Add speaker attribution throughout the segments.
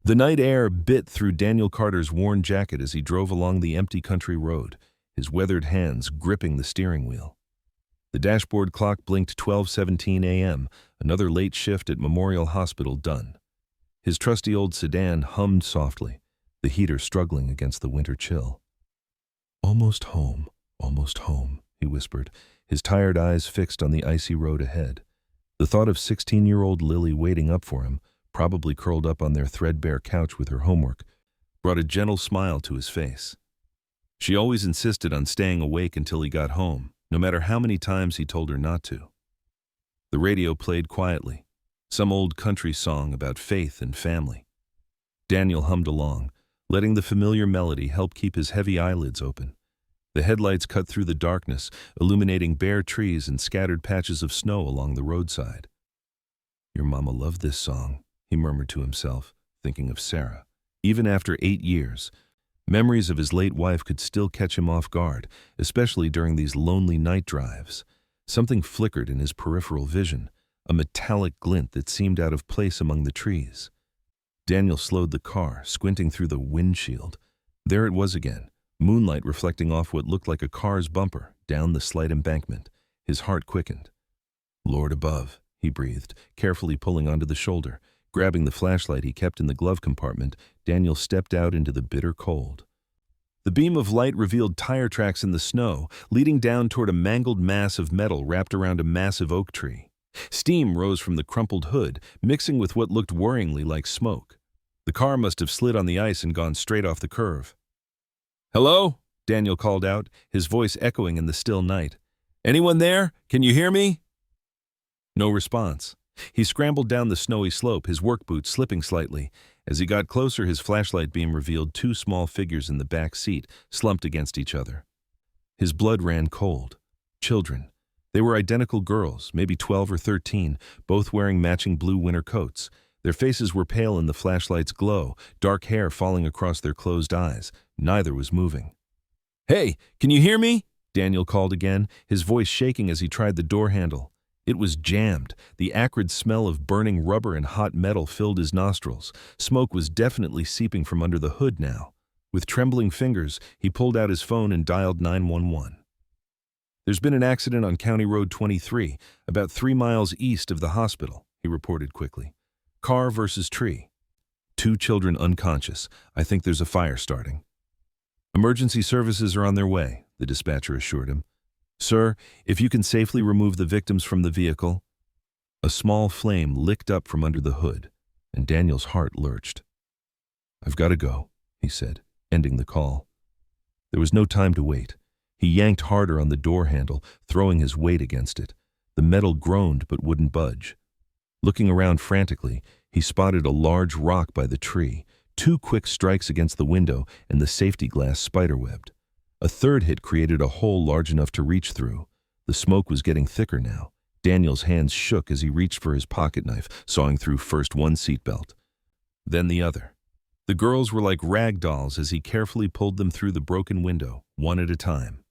Speaker 1: The night air bit through Daniel Carter's worn jacket as he drove along the empty country road, his weathered hands gripping the steering wheel. The dashboard clock blinked 12:17 a.m., another late shift at Memorial Hospital done. His trusty old sedan hummed softly, the heater struggling against the winter chill. Almost home, he whispered, his tired eyes fixed on the icy road ahead. The thought of 16-year-old Lily waiting up for him, probably curled up on their threadbare couch with her homework, brought a gentle smile to his face. She always insisted on staying awake until he got home, no matter how many times he told her not to. The radio played quietly, some old country song about faith and family. Daniel hummed along, letting the familiar melody help keep his heavy eyelids open. The headlights cut through the darkness, illuminating bare trees and scattered patches of snow along the roadside. "Your mama loved this song," he murmured to himself, thinking of Sarah. Even after 8 years, memories of his late wife could still catch him off guard, especially during these lonely night drives. Something flickered in his peripheral vision, a metallic glint that seemed out of place among the trees. Daniel slowed the car, squinting through the windshield. There it was again, moonlight reflecting off what looked like a car's bumper, down the slight embankment. His heart quickened. "Lord above," he breathed, carefully pulling onto the shoulder. Grabbing the flashlight he kept in the glove compartment, Daniel stepped out into the bitter cold. The beam of light revealed tire tracks in the snow, leading down toward a mangled mass of metal wrapped around a massive oak tree. Steam rose from the crumpled hood, mixing with what looked worryingly like smoke. The car must have slid on the ice and gone straight off the curve. "Hello?" Daniel called out, his voice echoing in the still night. "Anyone there? Can you hear me?" No response. He scrambled down the snowy slope, his work boots slipping slightly. As he got closer, his flashlight beam revealed 2 small figures in the back seat, slumped against each other. His blood ran cold. Children. They were identical girls, maybe 12 or 13, both wearing matching blue winter coats. Their faces were pale in the flashlight's glow, dark hair falling across their closed eyes. Neither was moving. "Hey, can you hear me?" Daniel called again, his voice shaking as he tried the door handle. It was jammed. The acrid smell of burning rubber and hot metal filled his nostrils. Smoke was definitely seeping from under the hood now. With trembling fingers, he pulled out his phone and dialed 911. "There's been an accident on County Road 23, about 3 miles east of the hospital," he reported quickly. "Car versus tree. 2 children unconscious. I think there's a fire starting." "Emergency services are on their way," the dispatcher assured him. "Sir, if you can safely remove the victims from the vehicle." A small flame licked up from under the hood, and Daniel's heart lurched. "I've got to go," he said, ending the call. There was no time to wait. He yanked harder on the door handle, throwing his weight against it. The metal groaned but wouldn't budge. Looking around frantically, he spotted a large rock by the tree. 2 quick strikes against the window, and the safety glass spiderwebbed. A third hit created a hole large enough to reach through. The smoke was getting thicker now. Daniel's hands shook as he reached for his pocket knife, sawing through first one seatbelt, then the other. The girls were like rag dolls as he carefully pulled them through the broken window, one at a time.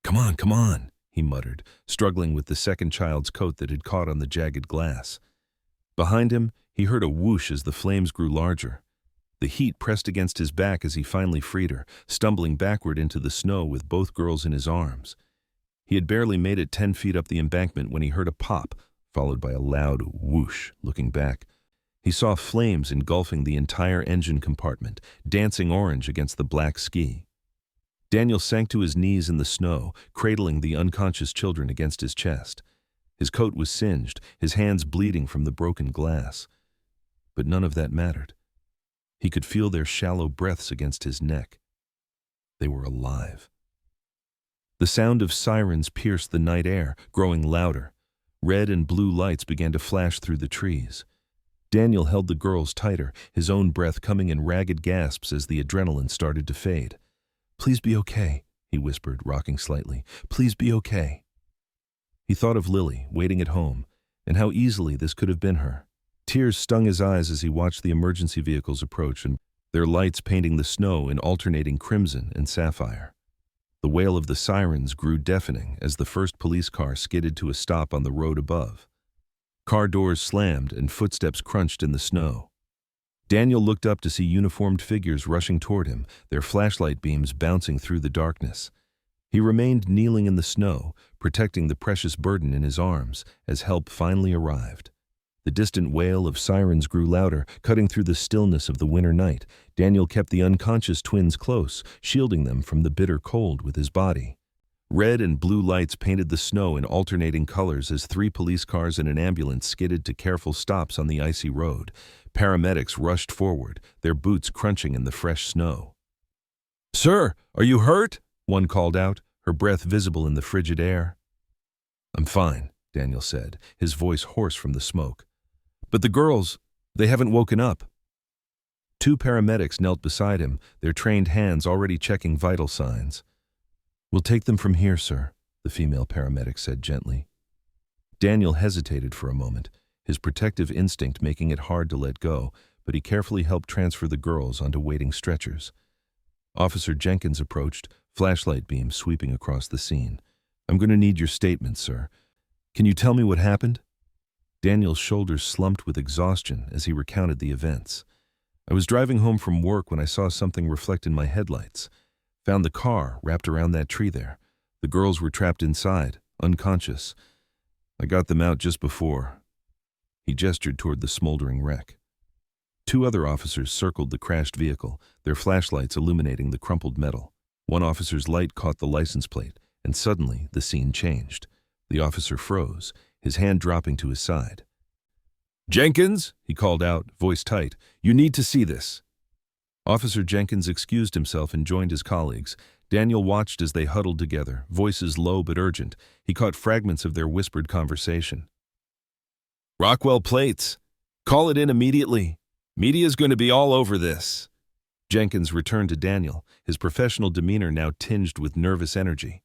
Speaker 1: Come on," he muttered, struggling with the second child's coat that had caught on the jagged glass. Behind him, he heard a whoosh as the flames grew larger. The heat pressed against his back as he finally freed her, stumbling backward into the snow with both girls in his arms. He had barely made it 10 feet up the embankment when he heard a pop, followed by a loud whoosh. Looking back, he saw flames engulfing the entire engine compartment, dancing orange against the black ski. Daniel sank to his knees in the snow, cradling the unconscious children against his chest. His coat was singed, his hands bleeding from the broken glass. But none of that mattered. He could feel their shallow breaths against his neck. They were alive. The sound of sirens pierced the night air, growing louder. Red and blue lights began to flash through the trees. Daniel held the girls tighter, his own breath coming in ragged gasps as the adrenaline started to fade. "Please be okay," he whispered, rocking slightly. "Please be okay." He thought of Lily, waiting at home, and how easily this could have been her. Tears stung his eyes as he watched the emergency vehicles approach, and their lights painting the snow in alternating crimson and sapphire. The wail of the sirens grew deafening as the first police car skidded to a stop on the road above. Car doors slammed and footsteps crunched in the snow. Daniel looked up to see uniformed figures rushing toward him, their flashlight beams bouncing through the darkness. He remained kneeling in the snow, protecting the precious burden in his arms, as help finally arrived. The distant wail of sirens grew louder, cutting through the stillness of the winter night. Daniel kept the unconscious twins close, shielding them from the bitter cold with his body. Red and blue lights painted the snow in alternating colors as 3 police cars and an ambulance skidded to careful stops on the icy road. Paramedics rushed forward, their boots crunching in the fresh snow. "Sir, are you hurt?" one called out, her breath visible in the frigid air. "I'm fine," Daniel said, his voice hoarse from the smoke. "But the girls, they haven't woken up." 2 paramedics knelt beside him, their trained hands already checking vital signs. "We'll take them from here, sir," the female paramedic said gently. Daniel hesitated for a moment, his protective instinct making it hard to let go, but he carefully helped transfer the girls onto waiting stretchers. Officer Jenkins approached, flashlight beam sweeping across the scene. "I'm going to need your statement, sir. Can you tell me what happened?" Daniel's shoulders slumped with exhaustion as he recounted the events. "I was driving home from work when I saw something reflect in my headlights. Found the car wrapped around that tree there. The girls were trapped inside, unconscious. I got them out just before." He gestured toward the smoldering wreck. 2 other officers circled the crashed vehicle, their flashlights illuminating the crumpled metal. One officer's light caught the license plate, and suddenly the scene changed. The officer froze, his hand dropping to his side. "Jenkins," he called out, voice tight, "you need to see this." Officer Jenkins excused himself and joined his colleagues. Daniel watched as they huddled together, voices low but urgent. He caught fragments of their whispered conversation. "Rockwell plates. Call it in immediately. Media's going to be all over this." Jenkins returned to Daniel, his professional demeanor now tinged with nervous energy.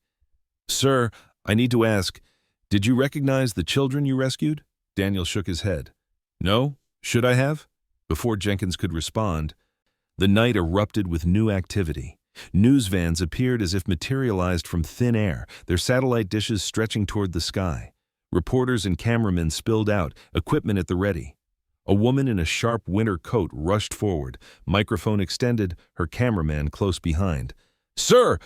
Speaker 1: "Sir, I need to ask, did you recognize the children you rescued?" Daniel shook his head. "No? Should I have?" Before Jenkins could respond, the night erupted with new activity. News vans appeared as if materialized from thin air, their satellite dishes stretching toward the sky. Reporters and cameramen spilled out, equipment at the ready. A woman in a sharp winter coat rushed forward, microphone extended, her cameraman close behind. Sir,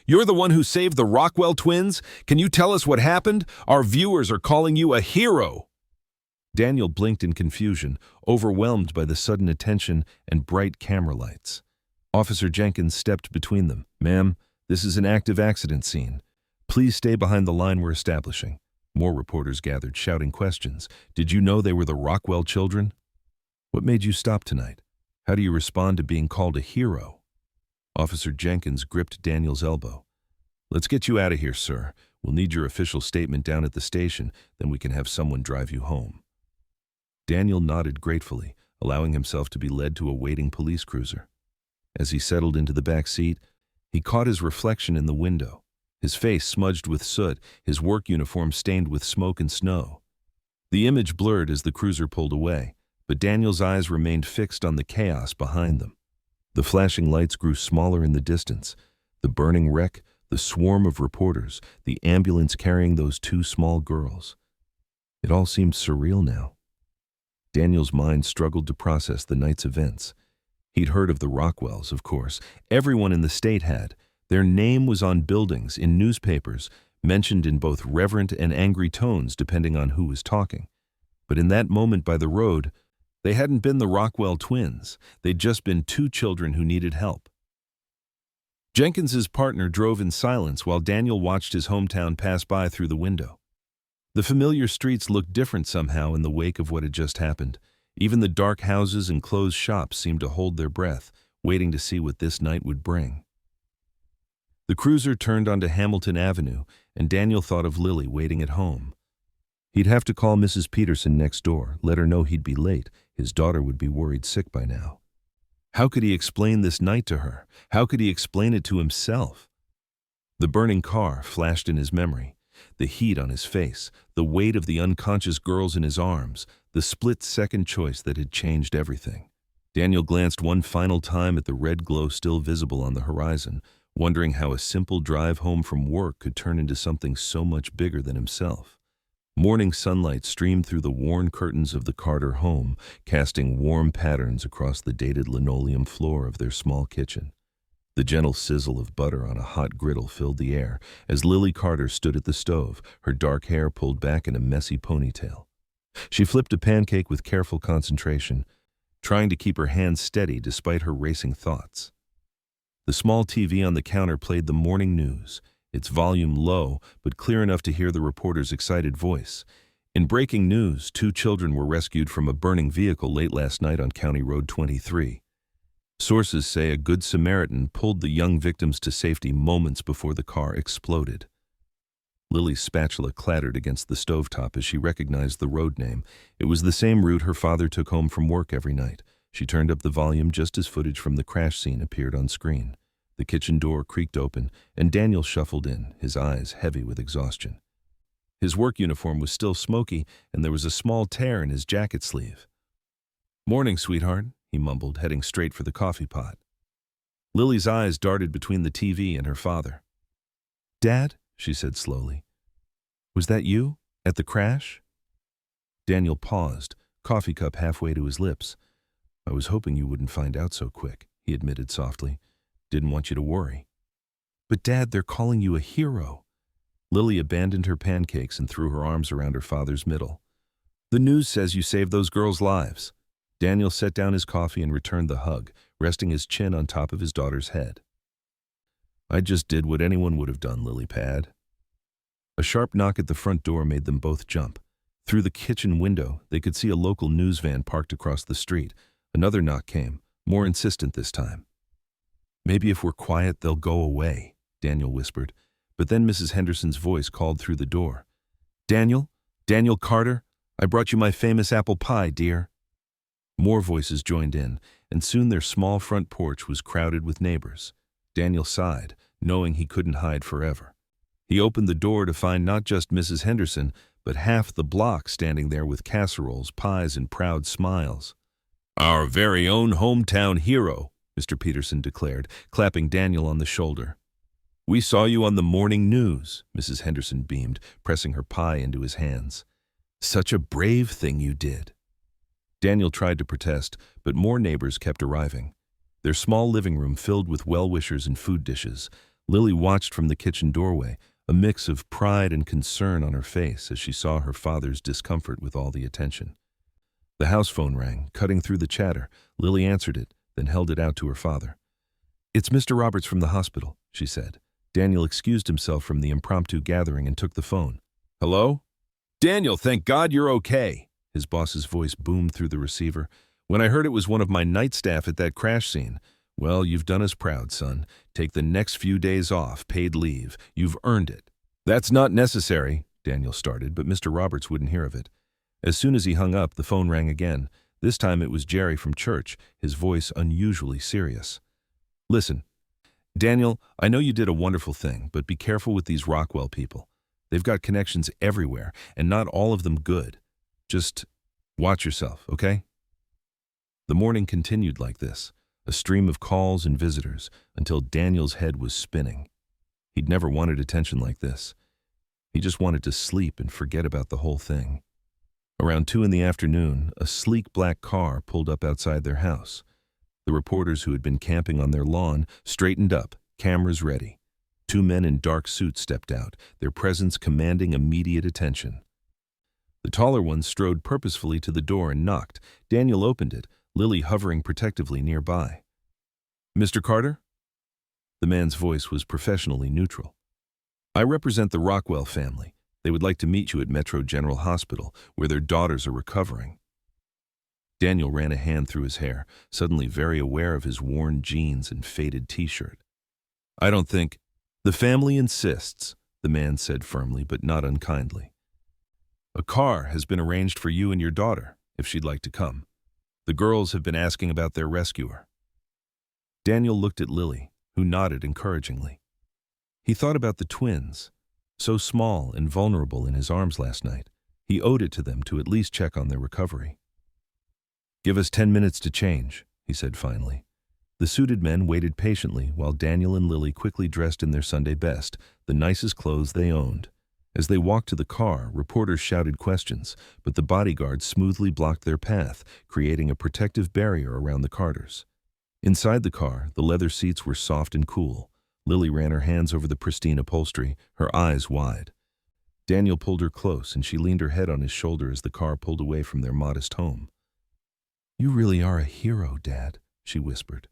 Speaker 1: you're the one who saved the Rockwell twins? Can you tell us what happened? Our viewers are calling you a hero." Daniel blinked in confusion, overwhelmed by the sudden attention and bright camera lights. Officer Jenkins stepped between them. "Ma'am, this is an active accident scene. Please stay behind the line we're establishing." More reporters gathered, shouting questions. "Did you know they were the Rockwell children? What made you stop tonight? How do you respond to being called a hero?" Officer Jenkins gripped Daniel's elbow. "Let's get you out of here, sir. We'll need your official statement down at the station, then we can have someone drive you home." Daniel nodded gratefully, allowing himself to be led to a waiting police cruiser. As he settled into the back seat, he caught his reflection in the window, his face smudged with soot, his work uniform stained with smoke and snow. The image blurred as the cruiser pulled away, but Daniel's eyes remained fixed on the chaos behind them. The flashing lights grew smaller in the distance, the burning wreck, the swarm of reporters, the ambulance carrying those two small girls. It all seemed surreal now. Daniel's mind struggled to process the night's events. He'd heard of the Rockwells, of course. Everyone in the state had. Their name was on buildings, in newspapers, mentioned in both reverent and angry tones depending on who was talking. But in that moment by the road, they hadn't been the Rockwell twins. They'd just been two children who needed help. Jenkins's partner drove in silence while Daniel watched his hometown pass by through the window. The familiar streets looked different somehow in the wake of what had just happened. Even the dark houses and closed shops seemed to hold their breath, waiting to see what this night would bring. The cruiser turned onto Hamilton Avenue, and Daniel thought of Lily waiting at home. He'd have to call Mrs. Peterson next door, let her know he'd be late. His daughter would be worried sick by now. How could he explain this night to her? How could he explain it to himself? The burning car flashed in his memory. The heat on his face, the weight of the unconscious girls in his arms, the split-second choice that had changed everything. Daniel glanced one final time at the red glow still visible on the horizon, wondering how a simple drive home from work could turn into something so much bigger than himself. Morning sunlight streamed through the worn curtains of the Carter home, casting warm patterns across the dated linoleum floor of their small kitchen. The gentle sizzle of butter on a hot griddle filled the air as Lily Carter stood at the stove, her dark hair pulled back in a messy ponytail. She flipped a pancake with careful concentration, trying to keep her hands steady despite her racing thoughts. The small TV on the counter played the morning news, its volume low but clear enough to hear the reporter's excited voice. In breaking news, 2 children were rescued from a burning vehicle late last night on County Road 23. Sources say a Good Samaritan pulled the young victims to safety moments before the car exploded. Lily's spatula clattered against the stovetop as she recognized the road name. It was the same route her father took home from work every night. She turned up the volume just as footage from the crash scene appeared on screen. The kitchen door creaked open, and Daniel shuffled in, his eyes heavy with exhaustion. His work uniform was still smoky, and there was a small tear in his jacket sleeve. "Morning, sweetheart," he mumbled, heading straight for the coffee pot. Lily's eyes darted between the TV and her father. "Dad," she said slowly, "was that you? At the crash?" Daniel paused, coffee cup halfway to his lips. "I was hoping you wouldn't find out so quick," he admitted softly. "Didn't want you to worry." "But Dad, they're calling you a hero." Lily abandoned her pancakes and threw her arms around her father's middle. "The news says you saved those girls' lives." Daniel set down his coffee and returned the hug, resting his chin on top of his daughter's head. "I just did what anyone would have done, Lily Pad." A sharp knock at the front door made them both jump. Through the kitchen window, they could see a local news van parked across the street. Another knock came, more insistent this time. "Maybe if we're quiet, they'll go away," Daniel whispered. But then Mrs. Henderson's voice called through the door. "Daniel? Daniel Carter? I brought you my famous apple pie, dear." More voices joined in, and soon their small front porch was crowded with neighbors. Daniel sighed, knowing he couldn't hide forever. He opened the door to find not just Mrs. Henderson, but half the block standing there with casseroles, pies, and proud smiles. "Our very own hometown hero," Mr. Peterson declared, clapping Daniel on the shoulder. "We saw you on the morning news," Mrs. Henderson beamed, pressing her pie into his hands. "Such a brave thing you did." Daniel tried to protest, but more neighbors kept arriving. Their small living room filled with well-wishers and food dishes. Lily watched from the kitchen doorway, a mix of pride and concern on her face as she saw her father's discomfort with all the attention. The house phone rang, cutting through the chatter. Lily answered it, then held it out to her father. "It's Mr. Roberts from the hospital," she said. Daniel excused himself from the impromptu gathering and took the phone. "Hello? Daniel, thank God you're okay," his boss's voice boomed through the receiver. "When I heard it was one of my night staff at that crash scene, well, you've done us proud, son. Take the next few days off, paid leave. You've earned it." "That's not necessary," Daniel started, but Mr. Roberts wouldn't hear of it. As soon as he hung up, the phone rang again. This time it was Jerry from church, his voice unusually serious. "Listen, Daniel, I know you did a wonderful thing, but be careful with these Rockwell people. They've got connections everywhere, and not all of them good. Just watch yourself, okay?" The morning continued like this, a stream of calls and visitors, until Daniel's head was spinning. He'd never wanted attention like this. He just wanted to sleep and forget about the whole thing. Around 2 p.m, a sleek black car pulled up outside their house. The reporters who had been camping on their lawn straightened up, cameras ready. 2 men in dark suits stepped out, their presence commanding immediate attention. The taller one strode purposefully to the door and knocked. Daniel opened it, Lily hovering protectively nearby. "Mr. Carter?" The man's voice was professionally neutral. "I represent the Rockwell family. They would like to meet you at Metro General Hospital, where their daughters are recovering." Daniel ran a hand through his hair, suddenly very aware of his worn jeans and faded t-shirt. "I don't think—" "The family insists," the man said firmly but not unkindly. "A car has been arranged for you and your daughter, if she'd like to come. The girls have been asking about their rescuer." Daniel looked at Lily, who nodded encouragingly. He thought about the twins, so small and vulnerable in his arms last night. He owed it to them to at least check on their recovery. "Give us 10 minutes to change," he said finally. The suited men waited patiently while Daniel and Lily quickly dressed in their Sunday best, the nicest clothes they owned. As they walked to the car, reporters shouted questions, but the bodyguards smoothly blocked their path, creating a protective barrier around the Carters. Inside the car, the leather seats were soft and cool. Lily ran her hands over the pristine upholstery, her eyes wide. Daniel pulled her close, and she leaned her head on his shoulder as the car pulled away from their modest home. "You really are a hero, Dad," she whispered.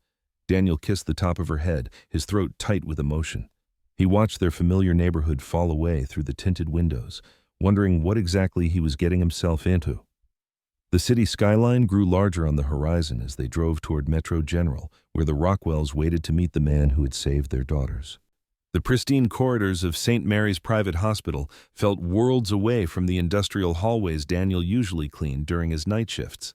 Speaker 1: Daniel kissed the top of her head, his throat tight with emotion. He watched their familiar neighborhood fall away through the tinted windows, wondering what exactly he was getting himself into. The city skyline grew larger on the horizon as they drove toward Metro General, where the Rockwells waited to meet the man who had saved their daughters. The pristine corridors of St. Mary's Private Hospital felt worlds away from the industrial hallways Daniel usually cleaned during his night shifts.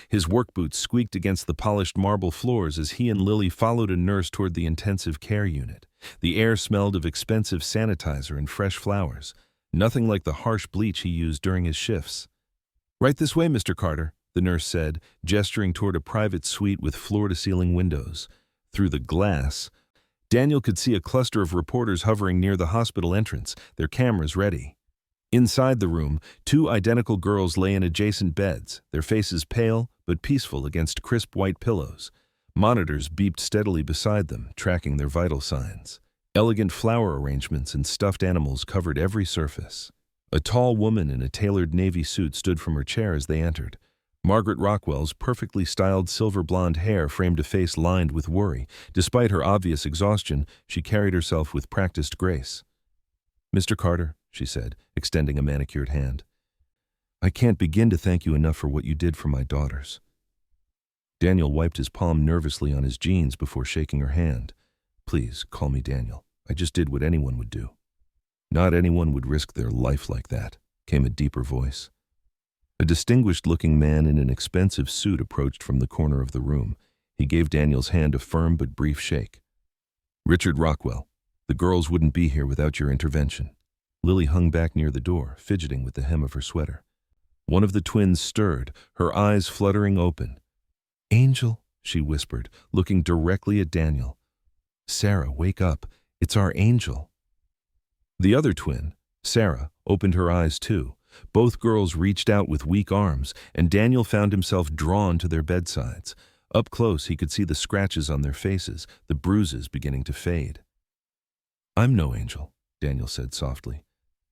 Speaker 1: His work boots squeaked against the polished marble floors as he and Lily followed a nurse toward the intensive care unit. The air smelled of expensive sanitizer and fresh flowers, nothing like the harsh bleach he used during his shifts. "Right this way, Mr. Carter," the nurse said, gesturing toward a private suite with floor-to-ceiling windows. Through the glass, Daniel could see a cluster of reporters hovering near the hospital entrance, their cameras ready. Inside the room, two identical girls lay in adjacent beds, their faces pale but peaceful against crisp white pillows. Monitors beeped steadily beside them, tracking their vital signs. Elegant flower arrangements and stuffed animals covered every surface. A tall woman in a tailored navy suit stood from her chair as they entered. Margaret Rockwell's perfectly styled silver blonde hair framed a face lined with worry. Despite her obvious exhaustion, she carried herself with practiced grace. "Mr. Carter," she said, extending a manicured hand, "I can't begin to thank you enough for what you did for my daughters." Daniel wiped his palm nervously on his jeans before shaking her hand. "Please, call me Daniel. I just did what anyone would do." "Not anyone would risk their life like that," came a deeper voice. A distinguished-looking man in an expensive suit approached from the corner of the room. He gave Daniel's hand a firm but brief shake. "Richard Rockwell, the girls wouldn't be here without your intervention." Lily hung back near the door, fidgeting with the hem of her sweater. One of the twins stirred, her eyes fluttering open. "Angel," she whispered, looking directly at Daniel. "Sarah, wake up. It's our Angel." The other twin, Sarah, opened her eyes too. Both girls reached out with weak arms, and Daniel found himself drawn to their bedsides. Up close, he could see the scratches on their faces, the bruises beginning to fade. "I'm no angel," Daniel said softly.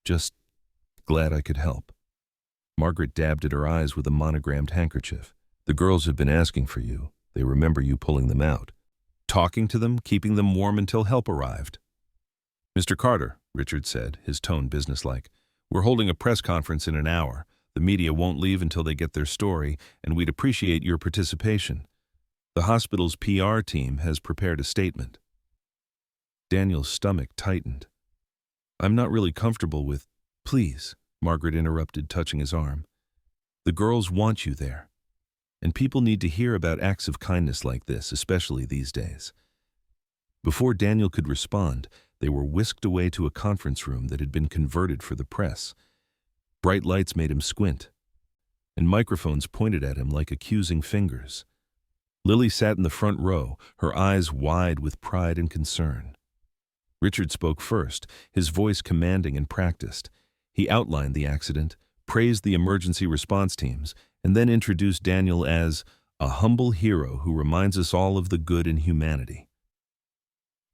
Speaker 1: "Just glad I could help." Margaret dabbed at her eyes with a monogrammed handkerchief. "The girls have been asking for you. They remember you pulling them out. Talking to them, keeping them warm until help arrived." "Mr. Carter," Richard said, his tone businesslike, "we're holding a press conference in an hour. The media won't leave until they get their story, and we'd appreciate your participation. The hospital's PR team has prepared a statement." Daniel's stomach tightened. "I'm not really comfortable with—" "Please," Margaret interrupted, touching his arm. "The girls want you there. And people need to hear about acts of kindness like this, especially these days." Before Daniel could respond, they were whisked away to a conference room that had been converted for the press. Bright lights made him squint, and microphones pointed at him like accusing fingers. Lily sat in the front row, her eyes wide with pride and concern. Richard spoke first, his voice commanding and practiced. He outlined the accident, praised the emergency response teams, and then introduced Daniel as a humble hero who reminds us all of the good in humanity.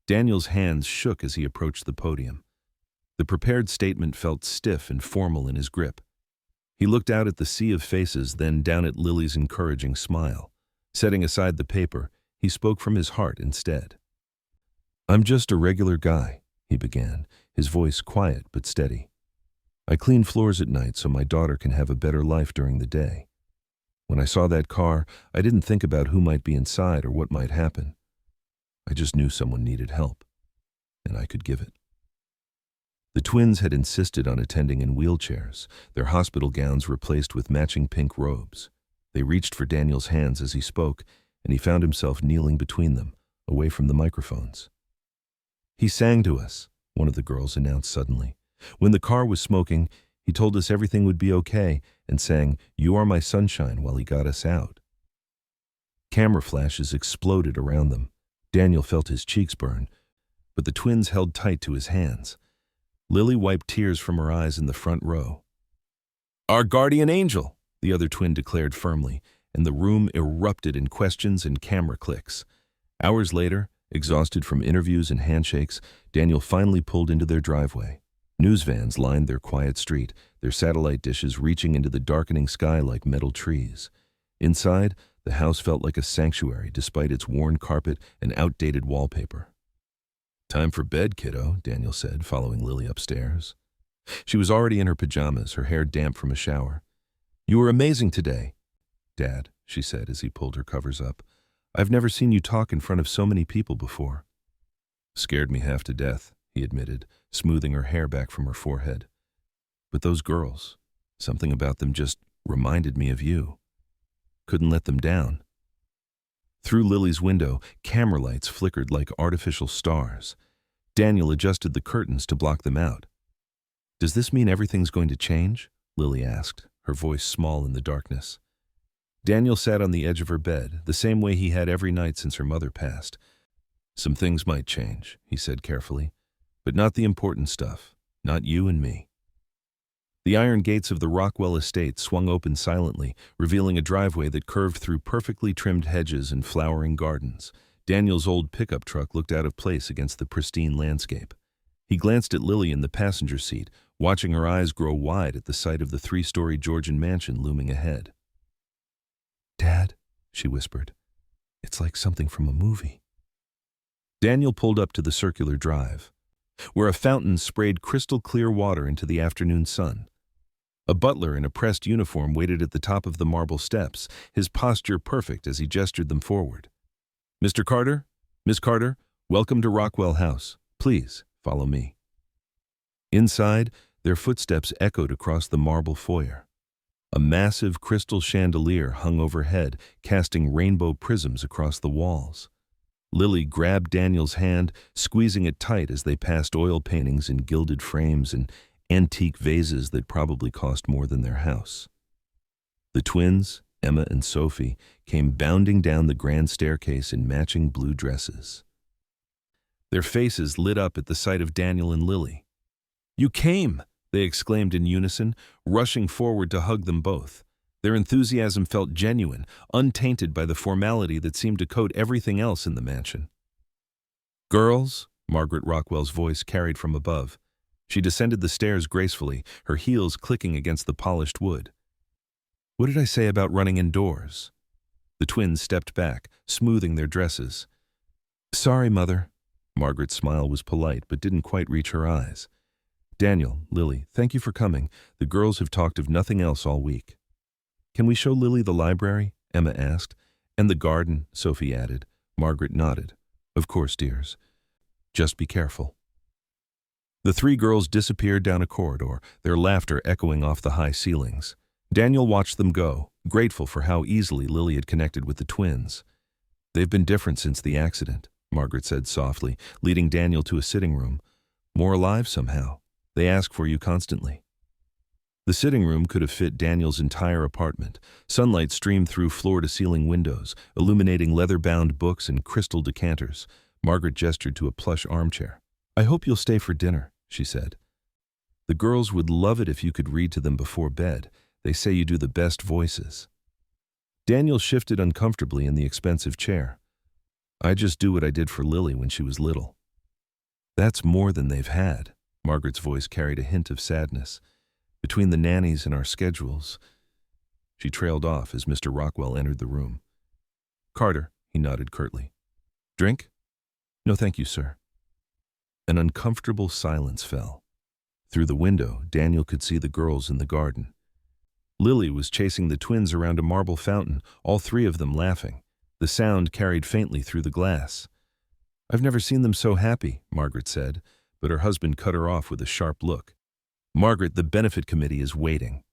Speaker 1: Daniel's hands shook as he approached the podium. The prepared statement felt stiff and formal in his grip. He looked out at the sea of faces, then down at Lily's encouraging smile. Setting aside the paper, he spoke from his heart instead. "I'm just a regular guy," he began, his voice quiet but steady. "I clean floors at night so my daughter can have a better life during the day. When I saw that car, I didn't think about who might be inside or what might happen. I just knew someone needed help, and I could give it." The twins had insisted on attending in wheelchairs, their hospital gowns replaced with matching pink robes. They reached for Daniel's hands as he spoke, and he found himself kneeling between them, away from the microphones. "He sang to us," one of the girls announced suddenly. "When the car was smoking, he told us everything would be okay and sang, 'You are my sunshine,' while he got us out." Camera flashes exploded around them. Daniel felt his cheeks burn, but the twins held tight to his hands. Lily wiped tears from her eyes in the front row. "Our guardian angel," the other twin declared firmly, and the room erupted in questions and camera clicks. Hours later, exhausted from interviews and handshakes, Daniel finally pulled into their driveway. News vans lined their quiet street, their satellite dishes reaching into the darkening sky like metal trees. Inside, the house felt like a sanctuary despite its worn carpet and outdated wallpaper. "Time for bed, kiddo," Daniel said, following Lily upstairs. She was already in her pajamas, her hair damp from a shower. "You were amazing today, Dad," she said as he pulled her covers up. "I've never seen you talk in front of so many people before." "Scared me half to death," he admitted, smoothing her hair back from her forehead. "But those girls, something about them just reminded me of you. Couldn't let them down." Through Lily's window, camera lights flickered like artificial stars. Daniel adjusted the curtains to block them out. "Does this mean everything's going to change?" Lily asked, her voice small in the darkness. Daniel sat on the edge of her bed, the same way he had every night since her mother passed. "Some things might change," he said carefully, "but not the important stuff, not you and me." The iron gates of the Rockwell estate swung open silently, revealing a driveway that curved through perfectly trimmed hedges and flowering gardens. Daniel's old pickup truck looked out of place against the pristine landscape. He glanced at Lily in the passenger seat, watching her eyes grow wide at the sight of the 3-story Georgian mansion looming ahead. "Dad," she whispered, "it's like something from a movie." Daniel pulled up to the circular drive, where a fountain sprayed crystal-clear water into the afternoon sun. A butler in a pressed uniform waited at the top of the marble steps, his posture perfect as he gestured them forward. "Mr. Carter, Miss Carter, welcome to Rockwell House. Please, follow me." Inside, their footsteps echoed across the marble foyer. A massive crystal chandelier hung overhead, casting rainbow prisms across the walls. Lily grabbed Daniel's hand, squeezing it tight as they passed oil paintings in gilded frames and antique vases that probably cost more than their house. The twins, Emma and Sophie, came bounding down the grand staircase in matching blue dresses. Their faces lit up at the sight of Daniel and Lily. "You came!" they exclaimed in unison, rushing forward to hug them both. Their enthusiasm felt genuine, untainted by the formality that seemed to coat everything else in the mansion. "Girls," Margaret Rockwell's voice carried from above. She descended the stairs gracefully, her heels clicking against the polished wood. "What did I say about running indoors?" The twins stepped back, smoothing their dresses. "Sorry, Mother." Margaret's smile was polite but didn't quite reach her eyes. "Daniel, Lily, thank you for coming. The girls have talked of nothing else all week." "Can we show Lily the library?" Emma asked. "And the garden," Sophie added. Margaret nodded. "Of course, dears. Just be careful." The 3 girls disappeared down a corridor, their laughter echoing off the high ceilings. Daniel watched them go, grateful for how easily Lily had connected with the twins. "They've been different since the accident," Margaret said softly, leading Daniel to a sitting room. "More alive somehow. They ask for you constantly." The sitting room could have fit Daniel's entire apartment. Sunlight streamed through floor-to-ceiling windows, illuminating leather-bound books and crystal decanters. Margaret gestured to a plush armchair. "I hope you'll stay for dinner," she said. "The girls would love it if you could read to them before bed. They say you do the best voices." Daniel shifted uncomfortably in the expensive chair. "I just do what I did for Lily when she was little." "That's more than they've had." Margaret's voice carried a hint of sadness. "Between the nannies and our schedules." She trailed off as Mr. Rockwell entered the room. "Carter," he nodded curtly. "Drink?" "No, thank you, sir." An uncomfortable silence fell. Through the window, Daniel could see the girls in the garden. Lily was chasing the twins around a marble fountain, all 3 of them laughing. The sound carried faintly through the glass. "I've never seen them so happy," Margaret said, but her husband cut her off with a sharp look. "Margaret, the benefit committee is waiting."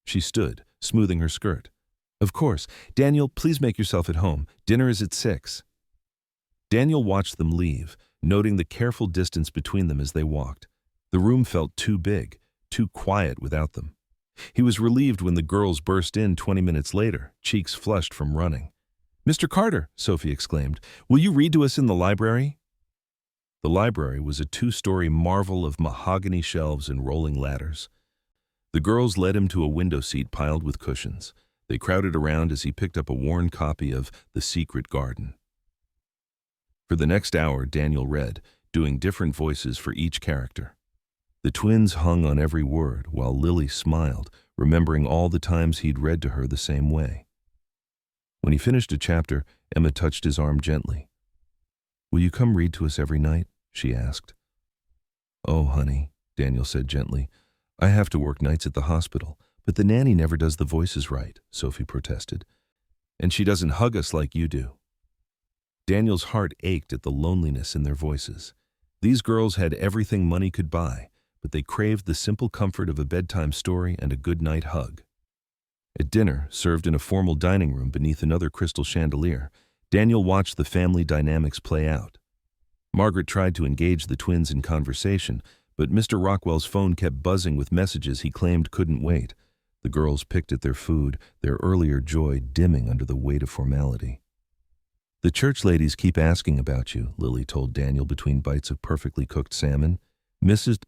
Speaker 1: She stood, smoothing her skirt. "Of course. Daniel, please make yourself at home. Dinner is at 6. Daniel watched them leave, noting the careful distance between them as they walked. The room felt too big, too quiet without them. He was relieved when the girls burst in 20 minutes later, cheeks flushed from running. "Mr. Carter," Sophie exclaimed, "will you read to us in the library?" The library was a two-story marvel of mahogany shelves and rolling ladders. The girls led him to a window seat piled with cushions. They crowded around as he picked up a worn copy of The Secret Garden. For the next hour, Daniel read, doing different voices for each character. The twins hung on every word, while Lily smiled, remembering all the times he'd read to her the same way. When he finished a chapter, Emma touched his arm gently. "Will you come read to us every night?" she asked. "Oh, honey," Daniel said gently. "I have to work nights at the hospital, but the nanny never does the voices right," Sophie protested. "And she doesn't hug us like you do." Daniel's heart ached at the loneliness in their voices. These girls had everything money could buy, but they craved the simple comfort of a bedtime story and a good-night hug. At dinner, served in a formal dining room beneath another crystal chandelier, Daniel watched the family dynamics play out. Margaret tried to engage the twins in conversation, but Mr. Rockwell's phone kept buzzing with messages he claimed couldn't wait. The girls picked at their food, their earlier joy dimming under the weight of formality. "The church ladies keep asking about you," Lily told Daniel between bites of perfectly cooked salmon. "Mrs.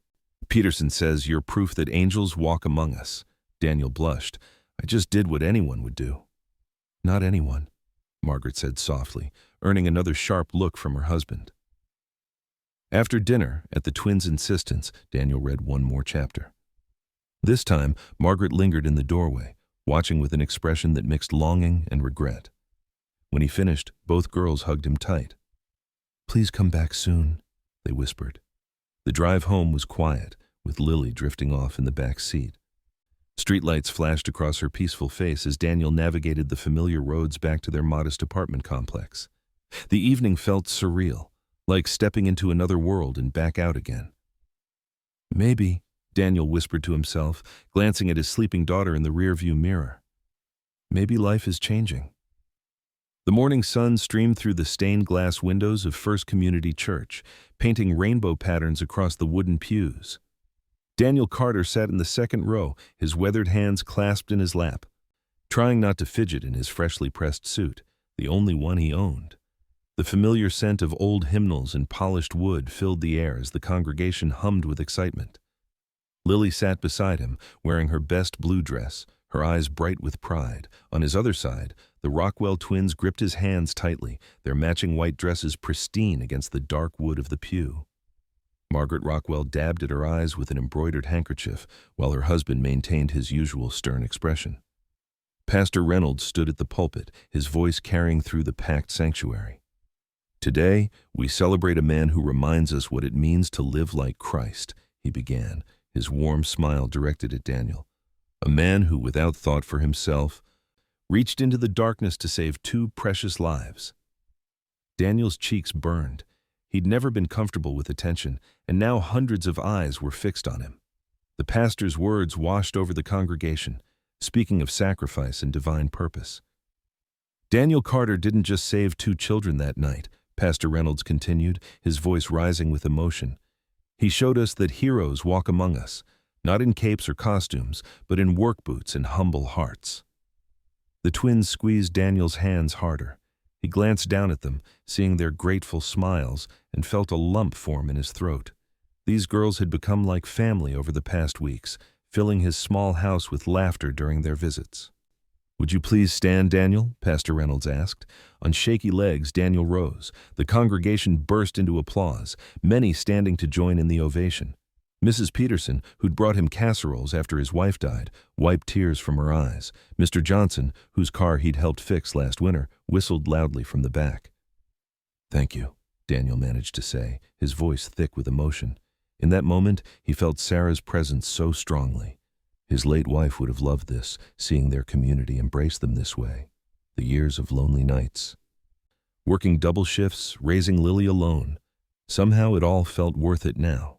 Speaker 1: Peterson says you're proof that angels walk among us." Daniel blushed. "I just did what anyone would do." "Not anyone," Margaret said softly, earning another sharp look from her husband. After dinner, at the twins' insistence, Daniel read one more chapter. This time, Margaret lingered in the doorway, watching with an expression that mixed longing and regret. When he finished, both girls hugged him tight. "Please come back soon," they whispered. The drive home was quiet, with Lily drifting off in the back seat. Streetlights flashed across her peaceful face as Daniel navigated the familiar roads back to their modest apartment complex. The evening felt surreal, like stepping into another world and back out again. "Maybe," Daniel whispered to himself, glancing at his sleeping daughter in the rearview mirror. "Maybe life is changing." The morning sun streamed through the stained glass windows of First Community Church, painting rainbow patterns across the wooden pews. Daniel Carter sat in the second row, his weathered hands clasped in his lap, trying not to fidget in his freshly pressed suit, the only one he owned. The familiar scent of old hymnals and polished wood filled the air as the congregation hummed with excitement. Lily sat beside him, wearing her best blue dress, her eyes bright with pride. On his other side, the Rockwell twins gripped his hands tightly, their matching white dresses pristine against the dark wood of the pew. Margaret Rockwell dabbed at her eyes with an embroidered handkerchief, while her husband maintained his usual stern expression. Pastor Reynolds stood at the pulpit, his voice carrying through the packed sanctuary. "Today, we celebrate a man who reminds us what it means to live like Christ," he began, his warm smile directed at Daniel. "A man who, without thought for himself, reached into the darkness to save two precious lives." Daniel's cheeks burned. He'd never been comfortable with attention, and now hundreds of eyes were fixed on him. The pastor's words washed over the congregation, speaking of sacrifice and divine purpose. "Daniel Carter didn't just save two children that night," Pastor Reynolds continued, his voice rising with emotion. "He showed us that heroes walk among us, not in capes or costumes, but in work boots and humble hearts." The twins squeezed Daniel's hands harder. He glanced down at them, seeing their grateful smiles, and felt a lump form in his throat. These girls had become like family over the past weeks, filling his small house with laughter during their visits. "Would you please stand, Daniel?" Pastor Reynolds asked. On shaky legs, Daniel rose. The congregation burst into applause, many standing to join in the ovation. Mrs. Peterson, who'd brought him casseroles after his wife died, wiped tears from her eyes. Mr. Johnson, whose car he'd helped fix last winter, whistled loudly from the back. "Thank you," Daniel managed to say, his voice thick with emotion. In that moment, he felt Sarah's presence so strongly. His late wife would have loved this, seeing their community embrace them this way. The years of lonely nights. Working double shifts, raising Lily alone. Somehow it all felt worth it now.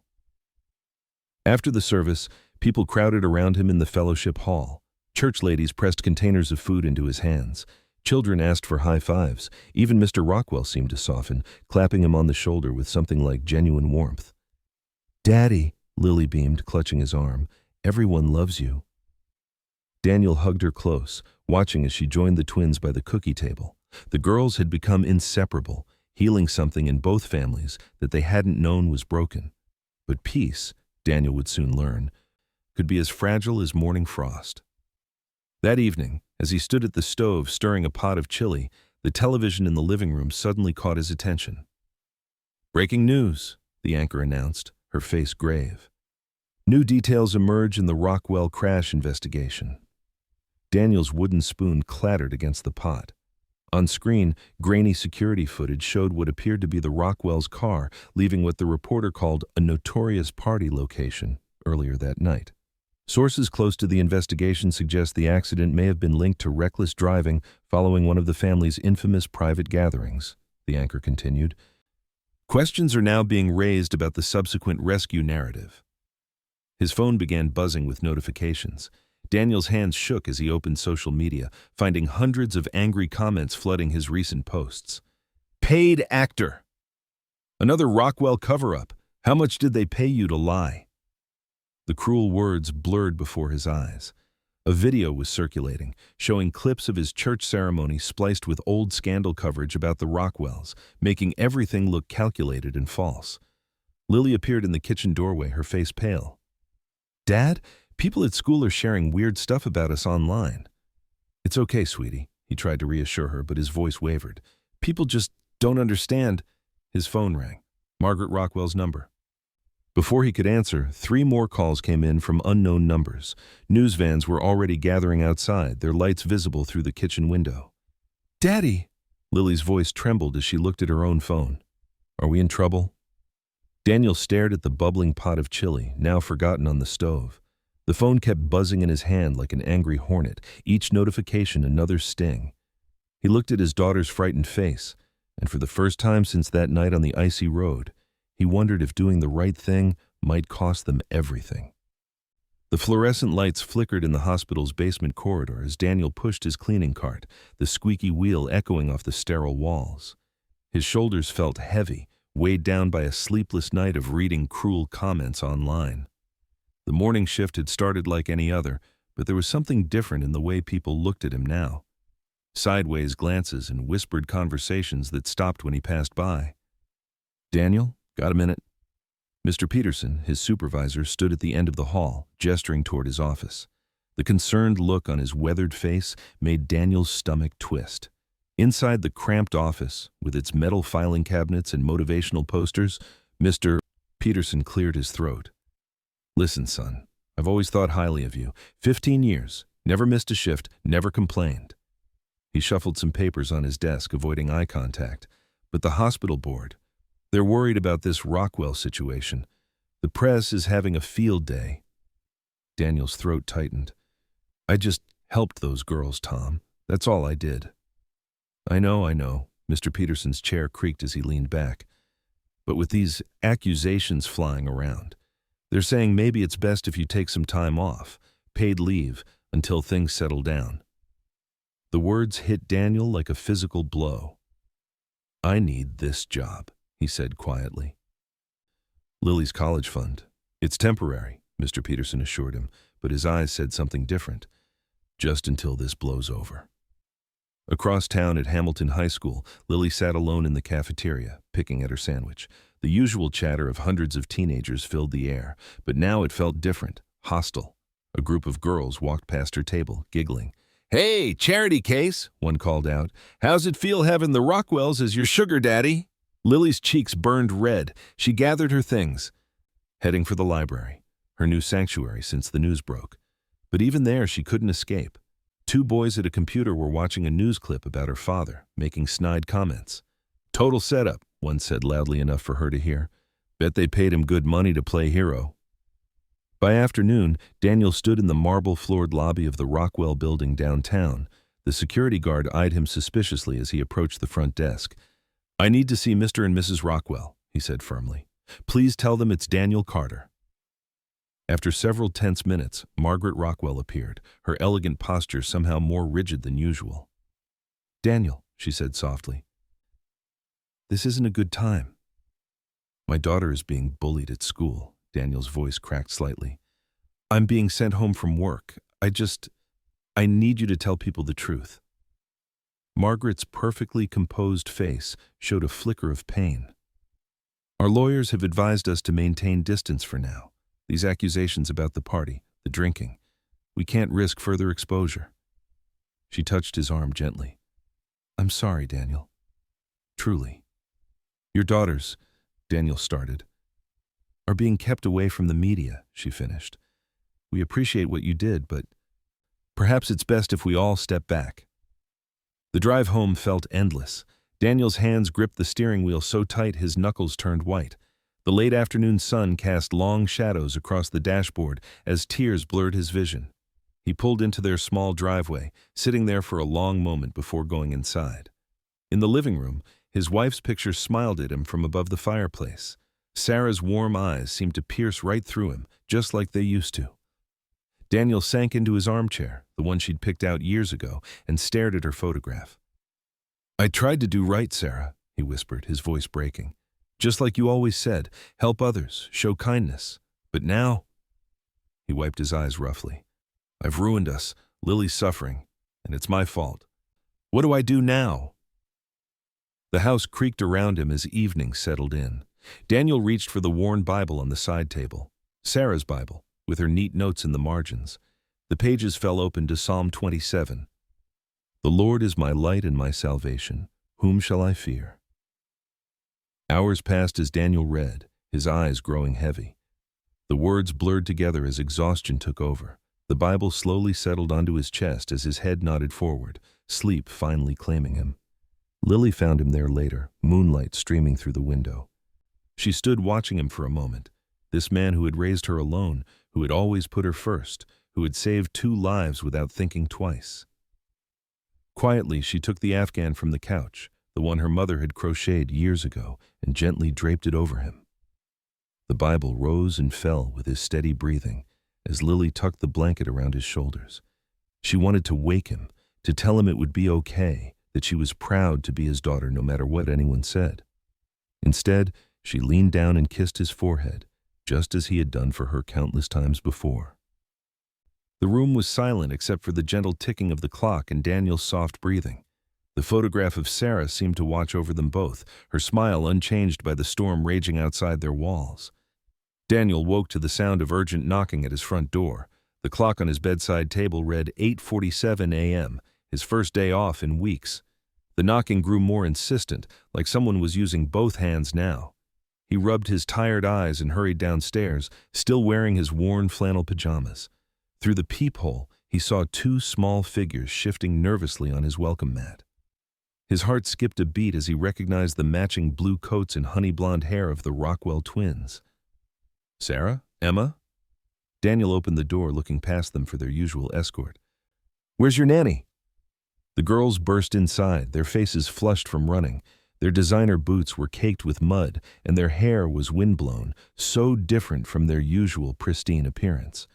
Speaker 1: After the service, people crowded around him in the fellowship hall. Church ladies pressed containers of food into his hands. Children asked for high fives. Even Mr. Rockwell seemed to soften, clapping him on the shoulder with something like genuine warmth. "Daddy," Lily beamed, clutching his arm. "Everyone loves you." Daniel hugged her close, watching as she joined the twins by the cookie table. The girls had become inseparable. healing something in both families that they hadn't known was broken. But peace, Daniel would soon learn, could be as fragile as morning frost. That evening, as he stood at the stove stirring a pot of chili, the television in the living room suddenly caught his attention. "Breaking news," the anchor announced, her face grave. "New details emerge in the Rockwell crash investigation." Daniel's wooden spoon clattered against the pot. On screen, grainy security footage showed what appeared to be the Rockwell's car leaving what the reporter called a notorious party location earlier that night. Sources close to the investigation suggest the accident may have been linked to reckless driving following one of the family's infamous private gatherings, the anchor continued. Questions are now being raised about the subsequent rescue narrative. His phone began buzzing with notifications. Daniel's hands shook as he opened social media, finding hundreds of angry comments flooding his recent posts. "Paid actor! Another Rockwell cover-up! How much did they pay you to lie?" The cruel words blurred before his eyes. A video was circulating, showing clips of his church ceremony spliced with old scandal coverage about the Rockwells, making everything look calculated and false. Lily appeared in the kitchen doorway, her face pale. "Dad, people at school are sharing weird stuff about us online." "It's okay, sweetie," he tried to reassure her, but his voice wavered. "People just don't understand." His phone rang. Margaret Rockwell's number. Before he could answer, 3 more calls came in from unknown numbers. News vans were already gathering outside, their lights visible through the kitchen window. "Daddy!" Lily's voice trembled as she looked at her own phone. "Are we in trouble?" Daniel stared at the bubbling pot of chili, now forgotten on the stove. The phone kept buzzing in his hand like an angry hornet, each notification another sting. He looked at his daughter's frightened face, and for the first time since that night on the icy road, he wondered if doing the right thing might cost them everything. The fluorescent lights flickered in the hospital's basement corridor as Daniel pushed his cleaning cart, the squeaky wheel echoing off the sterile walls. His shoulders felt heavy, weighed down by a sleepless night of reading cruel comments online. The morning shift had started like any other, but there was something different in the way people looked at him now. Sideways glances and whispered conversations that stopped when he passed by. "Daniel, got a minute?" Mr. Peterson, his supervisor, stood at the end of the hall, gesturing toward his office. The concerned look on his weathered face made Daniel's stomach twist. Inside the cramped office, with its metal filing cabinets and motivational posters, Mr. Peterson cleared his throat. "Listen, son, I've always thought highly of you. 15 years, never missed a shift, never complained." He shuffled some papers on his desk, avoiding eye contact. "But the hospital board, they're worried about this Rockwell situation. The press is having a field day." Daniel's throat tightened. "I just helped those girls, Tom. That's all I did." I know. Mr. Peterson's chair creaked as he leaned back. "But with these accusations flying around, they're saying maybe it's best if you take some time off, paid leave, until things settle down." The words hit Daniel like a physical blow. "I need this job," he said quietly. "Lily's college fund. It's temporary," Mr. Peterson assured him, but his eyes said something different. "Just until this blows over." Across town at Hamilton High School, Lily sat alone in the cafeteria, picking at her sandwich. The usual chatter of hundreds of teenagers filled the air, but now it felt different, hostile. A group of girls walked past her table, giggling. "Hey, charity case," one called out. "How's it feel having the Rockwells as your sugar daddy?" Lily's cheeks burned red. She gathered her things, heading for the library, her new sanctuary since the news broke. But even there, she couldn't escape. 2 boys at a computer were watching a news clip about her father, making snide comments. "Total setup," one said loudly enough for her to hear. "Bet they paid him good money to play hero." By afternoon, Daniel stood in the marble-floored lobby of the Rockwell building downtown. The security guard eyed him suspiciously as he approached the front desk. "I need to see Mr. and Mrs. Rockwell," he said firmly. "Please tell them it's Daniel Carter." After several tense minutes, Margaret Rockwell appeared, her elegant posture somehow more rigid than usual. "Daniel," she said softly, "this isn't a good time." "My daughter is being bullied at school." Daniel's voice cracked slightly. "I'm being sent home from work. I need you to tell people the truth." Margaret's perfectly composed face showed a flicker of pain. Our lawyers have advised us to maintain distance for now. These accusations about the party, the drinking. We can't risk further exposure. She touched his arm gently. I'm sorry, Daniel. Truly. Your daughters, Daniel started, are being kept away from the media, she finished. We appreciate what you did, but perhaps it's best if we all step back. The drive home felt endless. Daniel's hands gripped the steering wheel so tight his knuckles turned white. The late afternoon sun cast long shadows across the dashboard as tears blurred his vision. He pulled into their small driveway, sitting there for a long moment before going inside. In the living room, his wife's picture smiled at him from above the fireplace. Sarah's warm eyes seemed to pierce right through him, just like they used to. Daniel sank into his armchair, the one she'd picked out years ago, and stared at her photograph. I tried to do right, Sarah, he whispered, his voice breaking. Just like you always said, help others, show kindness. But now... He wiped his eyes roughly. I've ruined us, Lily's suffering, and it's my fault. What do I do now? The house creaked around him as evening settled in. Daniel reached for the worn Bible on the side table. Sarah's Bible, with her neat notes in the margins. The pages fell open to Psalm 27. The Lord is my light and my salvation. Whom shall I fear? Hours passed as Daniel read, his eyes growing heavy. The words blurred together as exhaustion took over. The Bible slowly settled onto his chest as his head nodded forward, sleep finally claiming him. Lily found him there later, moonlight streaming through the window. She stood watching him for a moment, this man who had raised her alone, who had always put her first, who had saved 2 lives without thinking twice. Quietly, she took the Afghan from the couch, the one her mother had crocheted years ago, and gently draped it over him. The Bible rose and fell with his steady breathing as Lily tucked the blanket around his shoulders. She wanted to wake him, to tell him it would be okay, that she was proud to be his daughter no matter what anyone said. Instead, she leaned down and kissed his forehead, just as he had done for her countless times before. The room was silent except for the gentle ticking of the clock and Daniel's soft breathing. The photograph of Sarah seemed to watch over them both, her smile unchanged by the storm raging outside their walls. Daniel woke to the sound of urgent knocking at his front door. The clock on his bedside table read 8:47 a.m., his first day off in weeks. The knocking grew more insistent, like someone was using both hands now. He rubbed his tired eyes and hurried downstairs, still wearing his worn flannel pajamas. Through the peephole, he saw 2 small figures shifting nervously on his welcome mat. His heart skipped a beat as he recognized the matching blue coats and honey-blonde hair of the Rockwell twins. Sarah? Emma? Daniel opened the door, looking past them for their usual escort. Where's your nanny? The girls burst inside, their faces flushed from running. Their designer boots were caked with mud, and their hair was windblown, so different from their usual pristine appearance.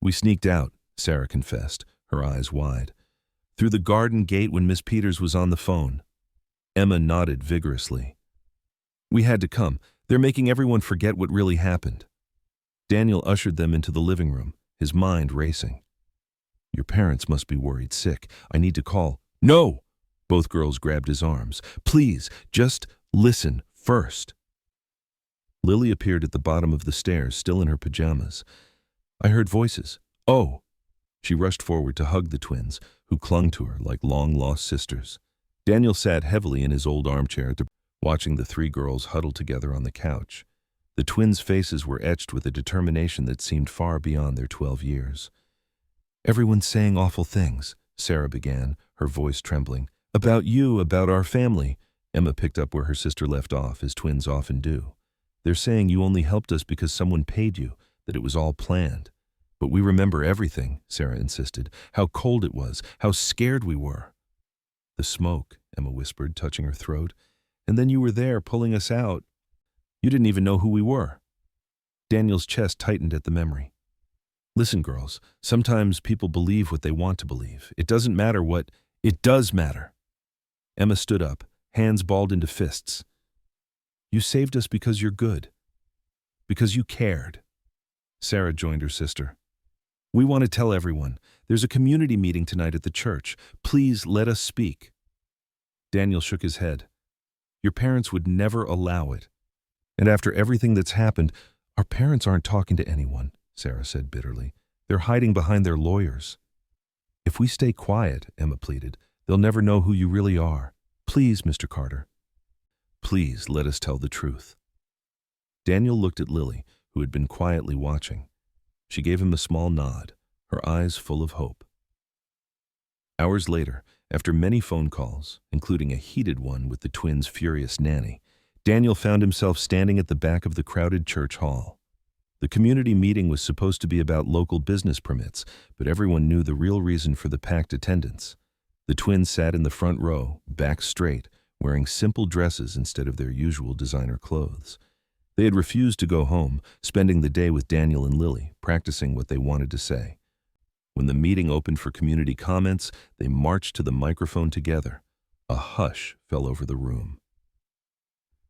Speaker 1: We sneaked out, Sarah confessed, her eyes wide. Through the garden gate when Miss Peters was on the phone. Emma nodded vigorously. We had to come. They're making everyone forget what really happened. Daniel ushered them into the living room, his mind racing. Your parents must be worried sick. I need to call. No! Both girls grabbed his arms. Please, just listen first. Lily appeared at the bottom of the stairs, still in her pajamas. I heard voices. Oh! She rushed forward to hug the twins, who clung to her like long-lost sisters. Daniel sat heavily in his old armchair, watching the 3 girls huddled together on the couch. The twins' faces were etched with a determination that seemed far beyond their 12 years. Everyone's saying awful things, Sarah began, her voice trembling. About you, about our family. Emma picked up where her sister left off, as twins often do. They're saying you only helped us because someone paid you, that it was all planned. But we remember everything, Sarah insisted. How cold it was, how scared we were. The smoke, Emma whispered, touching her throat. And then you were there, pulling us out. You didn't even know who we were. Daniel's chest tightened at the memory. Listen, girls, sometimes people believe what they want to believe. It doesn't matter what... It does matter. Emma stood up, hands balled into fists. You saved us because you're good. Because you cared. Sarah joined her sister. We want to tell everyone. There's a community meeting tonight at the church. Please let us speak. Daniel shook his head. Your parents would never allow it. And after everything that's happened, our parents aren't talking to anyone, Sarah said bitterly. They're hiding behind their lawyers. If we stay quiet, Emma pleaded, they'll never know who you really are. Please, Mr. Carter. Please let us tell the truth. Daniel looked at Lily, who had been quietly watching. She gave him a small nod, her eyes full of hope. Hours later, after many phone calls, including a heated one with the twins' furious nanny, Daniel found himself standing at the back of the crowded church hall. The community meeting was supposed to be about local business permits, but everyone knew the real reason for the packed attendance. The twins sat in the front row, back straight, wearing simple dresses instead of their usual designer clothes. They had refused to go home, spending the day with Daniel and Lily, practicing what they wanted to say. When the meeting opened for community comments, they marched to the microphone together. A hush fell over the room.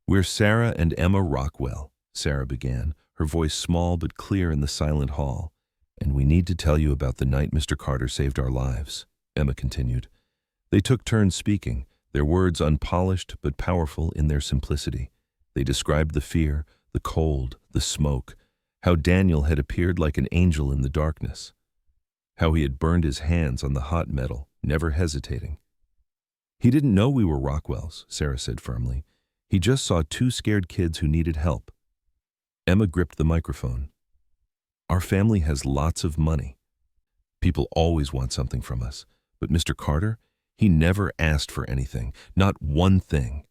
Speaker 1: We're Sarah and Emma Rockwell, Sarah began, her voice small but clear in the silent hall. And we need to tell you about the night Mr. Carter saved our lives, Emma continued. They took turns speaking, their words unpolished but powerful in their simplicity. They described the fear, the cold, the smoke, how Daniel had appeared like an angel in the darkness, how he had burned his hands on the hot metal, never hesitating. He didn't know we were Rockwells, Sarah said firmly. He just saw two scared kids who needed help. Emma gripped the microphone. Our family has lots of money. People always want something from us, but Mr. Carter, he never asked for anything, not one thing.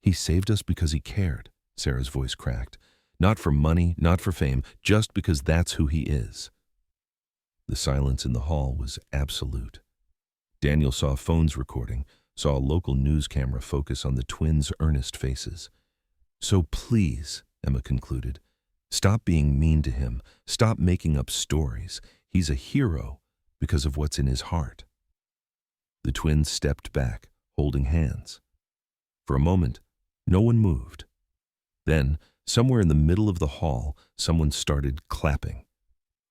Speaker 1: He saved us because he cared, Sarah's voice cracked. Not for money, not for fame, just because that's who he is. The silence in the hall was absolute. Daniel saw phones recording, saw a local news camera focus on the twins' earnest faces. So please, Emma concluded, stop being mean to him, stop making up stories. He's a hero because of what's in his heart. The twins stepped back, holding hands. For a moment, no one moved. Then, somewhere in the middle of the hall, someone started clapping.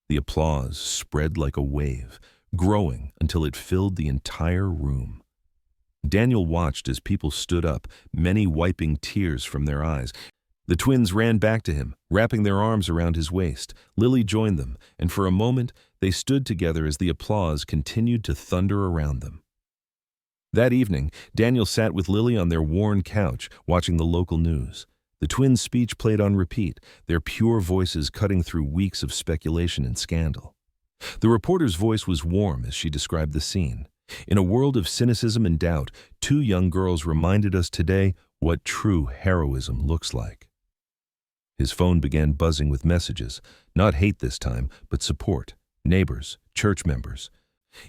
Speaker 1: The applause spread like a wave, growing until it filled the entire room. Daniel watched as people stood up, many wiping tears from their eyes. The twins ran back to him, wrapping their arms around his waist. Lily joined them, and for a moment, they stood together as the applause continued to thunder around them. That evening, Daniel sat with Lily on their worn couch, watching the local news. The twins' speech played on repeat, their pure voices cutting through weeks of speculation and scandal. The reporter's voice was warm as she described the scene. In a world of cynicism and doubt, two young girls reminded us today what true heroism looks like. His phone began buzzing with messages, not hate this time, but support, neighbors, church members,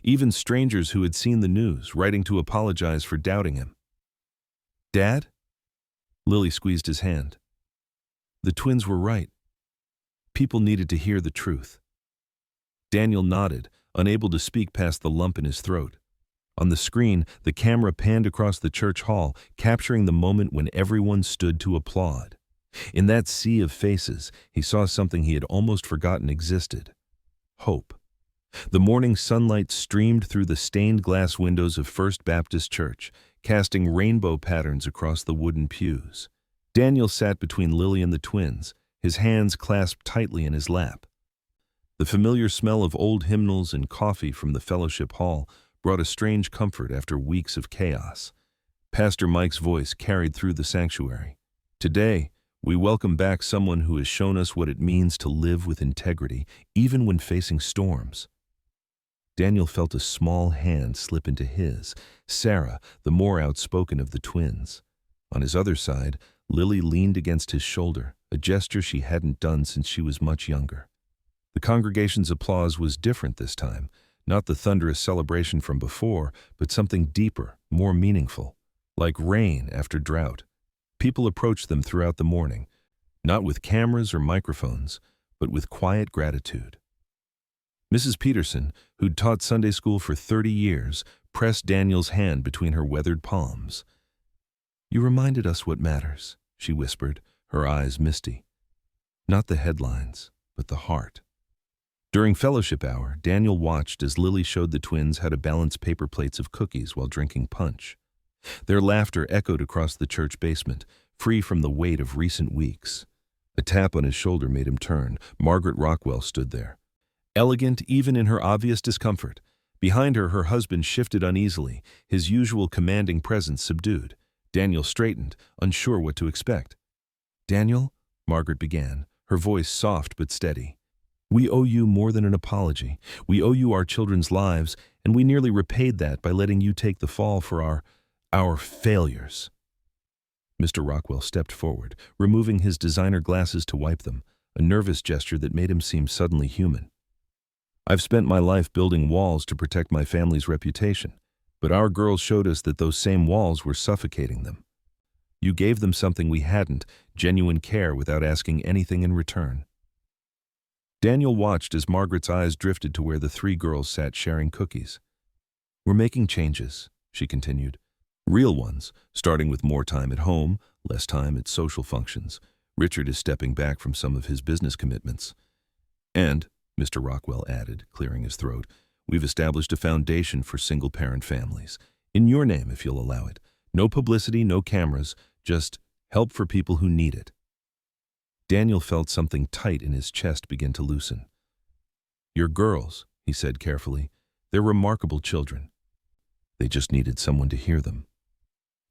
Speaker 1: even strangers who had seen the news, writing to apologize for doubting him. Dad? Lily squeezed his hand. The twins were right. People needed to hear the truth. Daniel nodded, unable to speak past the lump in his throat. On the screen, the camera panned across the church hall, capturing the moment when everyone stood to applaud. In that sea of faces, he saw something he had almost forgotten existed. Hope. The morning sunlight streamed through the stained glass windows of First Baptist Church, casting rainbow patterns across the wooden pews. Daniel sat between Lily and the twins, his hands clasped tightly in his lap. The familiar smell of old hymnals and coffee from the fellowship hall brought a strange comfort after weeks of chaos. Pastor Mike's voice carried through the sanctuary. Today, we welcome back someone who has shown us what it means to live with integrity, even when facing storms. Daniel felt a small hand slip into his, Sarah, the more outspoken of the twins. On his other side, Lily leaned against his shoulder, a gesture she hadn't done since she was much younger. The congregation's applause was different this time, not the thunderous celebration from before, but something deeper, more meaningful, like rain after drought. People approached them throughout the morning, not with cameras or microphones, but with quiet gratitude. Mrs. Peterson, who'd taught Sunday school for 30 years, pressed Daniel's hand between her weathered palms. You reminded us what matters, she whispered, her eyes misty. Not the headlines, but the heart. During fellowship hour, Daniel watched as Lily showed the twins how to balance paper plates of cookies while drinking punch. Their laughter echoed across the church basement, free from the weight of recent weeks. A tap on his shoulder made him turn. Margaret Rockwell stood there, elegant even in her obvious discomfort. Behind her, her husband shifted uneasily, his usual commanding presence subdued. Daniel straightened, unsure what to expect. "Daniel," Margaret began, her voice soft but steady. "We owe you more than an apology. We owe you our children's lives, and we nearly repaid that by letting you take the fall for our failures." Mr. Rockwell stepped forward, removing his designer glasses to wipe them, a nervous gesture that made him seem suddenly human. "I've spent my life building walls to protect my family's reputation, but our girls showed us that those same walls were suffocating them. You gave them something we hadn't, genuine care without asking anything in return." Daniel watched as Margaret's eyes drifted to where the three girls sat sharing cookies. "We're making changes," she continued. "Real ones, starting with more time at home, less time at social functions. Richard is stepping back from some of his business commitments. And," Mr. Rockwell added, clearing his throat, "we've established a foundation for single-parent families. In your name, if you'll allow it. No publicity, no cameras, just help for people who need it." Daniel felt something tight in his chest begin to loosen. "Your girls," he said carefully, "they're remarkable children. They just needed someone to hear them."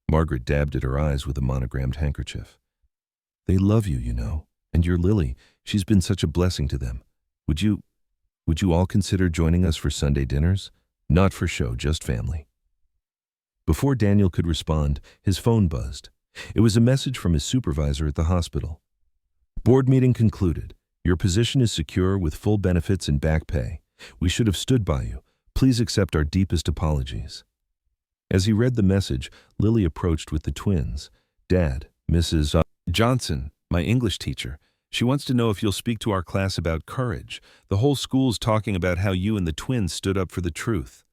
Speaker 1: Margaret dabbed at her eyes with a monogrammed handkerchief. "They love you, you know, and your Lily, she's been such a blessing to them. Would you all consider joining us for Sunday dinners? Not for show, just family." Before Daniel could respond, his phone buzzed. It was a message from his supervisor at the hospital. "Board meeting concluded. Your position is secure with full benefits and back pay. We should have stood by you. Please accept our deepest apologies." As he read the message, Lily approached with the twins. "Dad, Mrs. Johnson, my English teacher. She wants to know if you'll speak to our class about courage. The whole school's talking about how you and the twins stood up for the truth."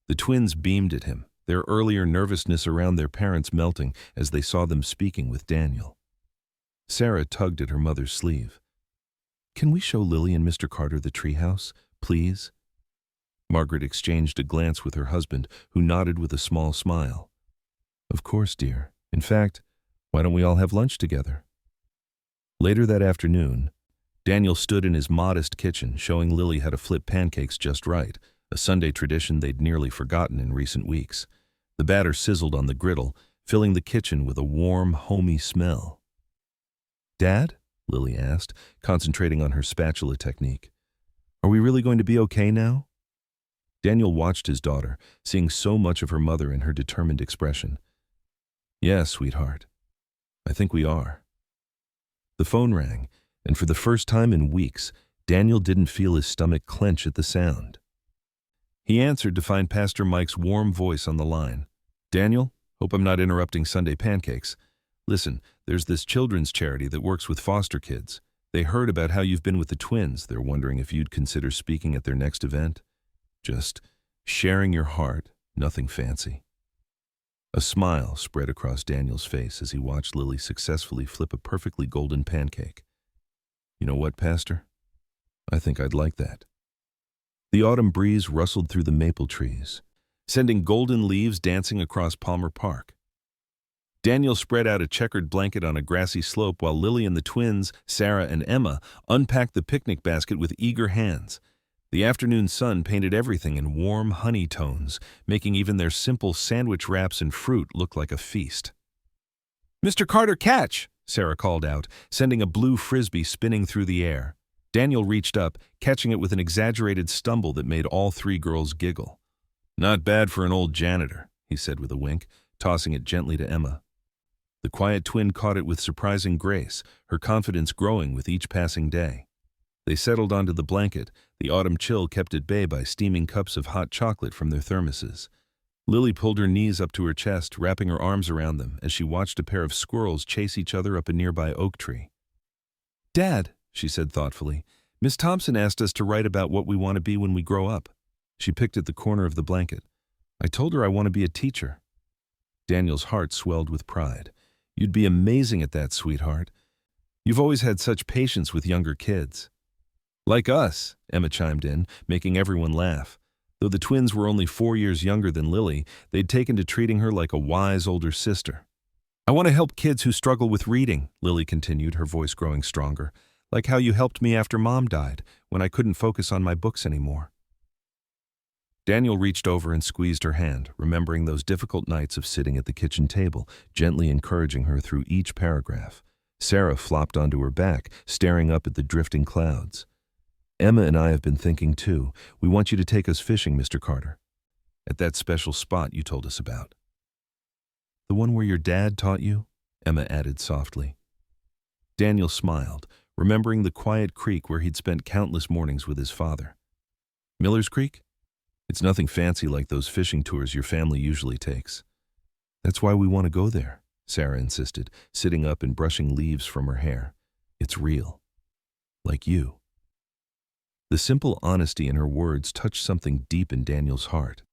Speaker 1: The twins beamed at him, their earlier nervousness around their parents melting as they saw them speaking with Daniel. Sarah tugged at her mother's sleeve. "Can we show Lily and Mr. Carter the treehouse, please?" Margaret exchanged a glance with her husband, who nodded with a small smile. "Of course, dear. In fact, why don't we all have lunch together?" Later that afternoon, Daniel stood in his modest kitchen showing Lily how to flip pancakes just right, a Sunday tradition they'd nearly forgotten in recent weeks. The batter sizzled on the griddle, filling the kitchen with a warm, homey smell. "Dad?" Lily asked, concentrating on her spatula technique. "Are we really going to be okay now?" Daniel watched his daughter, seeing so much of her mother in her determined expression. "Yes, sweetheart. I think we are." The phone rang, and for the first time in weeks, Daniel didn't feel his stomach clench at the sound. He answered to find Pastor Mike's warm voice on the line. "Daniel, hope I'm not interrupting Sunday pancakes. Listen, there's this children's charity that works with foster kids. They heard about how you've been with the twins. They're wondering if you'd consider speaking at their next event. Just sharing your heart, nothing fancy." A smile spread across Daniel's face as he watched Lily successfully flip a perfectly golden pancake. "You know what, Pastor? I think I'd like that." The autumn breeze rustled through the maple trees, sending golden leaves dancing across Palmer Park. Daniel spread out a checkered blanket on a grassy slope while Lily and the twins, Sarah and Emma, unpacked the picnic basket with eager hands. The afternoon sun painted everything in warm honey tones, making even their simple sandwich wraps and fruit look like a feast. "Mr. Carter, catch!" Sarah called out, sending a blue frisbee spinning through the air. Daniel reached up, catching it with an exaggerated stumble that made all three girls giggle. "Not bad for an old janitor," he said with a wink, tossing it gently to Emma. The quiet twin caught it with surprising grace, her confidence growing with each passing day. They settled onto the blanket, the autumn chill kept at bay by steaming cups of hot chocolate from their thermoses. Lily pulled her knees up to her chest, wrapping her arms around them as she watched a pair of squirrels chase each other up a nearby oak tree. "Dad," she said thoughtfully, "Miss Thompson asked us to write about what we want to be when we grow up." She picked at the corner of the blanket. "I told her I want to be a teacher." Daniel's heart swelled with pride. "You'd be amazing at that, sweetheart. You've always had such patience with younger kids." "Like us," Emma chimed in, making everyone laugh. Though the twins were only 4 years younger than Lily, they'd taken to treating her like a wise older sister. "I want to help kids who struggle with reading," Lily continued, her voice growing stronger, "like how you helped me after Mom died, when I couldn't focus on my books anymore." Daniel reached over and squeezed her hand, remembering those difficult nights of sitting at the kitchen table, gently encouraging her through each paragraph. Sarah flopped onto her back, staring up at the drifting clouds. "Emma and I have been thinking too. We want you to take us fishing, Mr. Carter. At that special spot you told us about." "The one where your dad taught you?" Emma added softly. Daniel smiled, remembering the quiet creek where he'd spent countless mornings with his father. "Miller's Creek? It's nothing fancy like those fishing tours your family usually takes." "That's why we want to go there," Sarah insisted, sitting up and brushing leaves from her hair. "It's real. Like you." The simple honesty in her words touched something deep in Daniel's heart.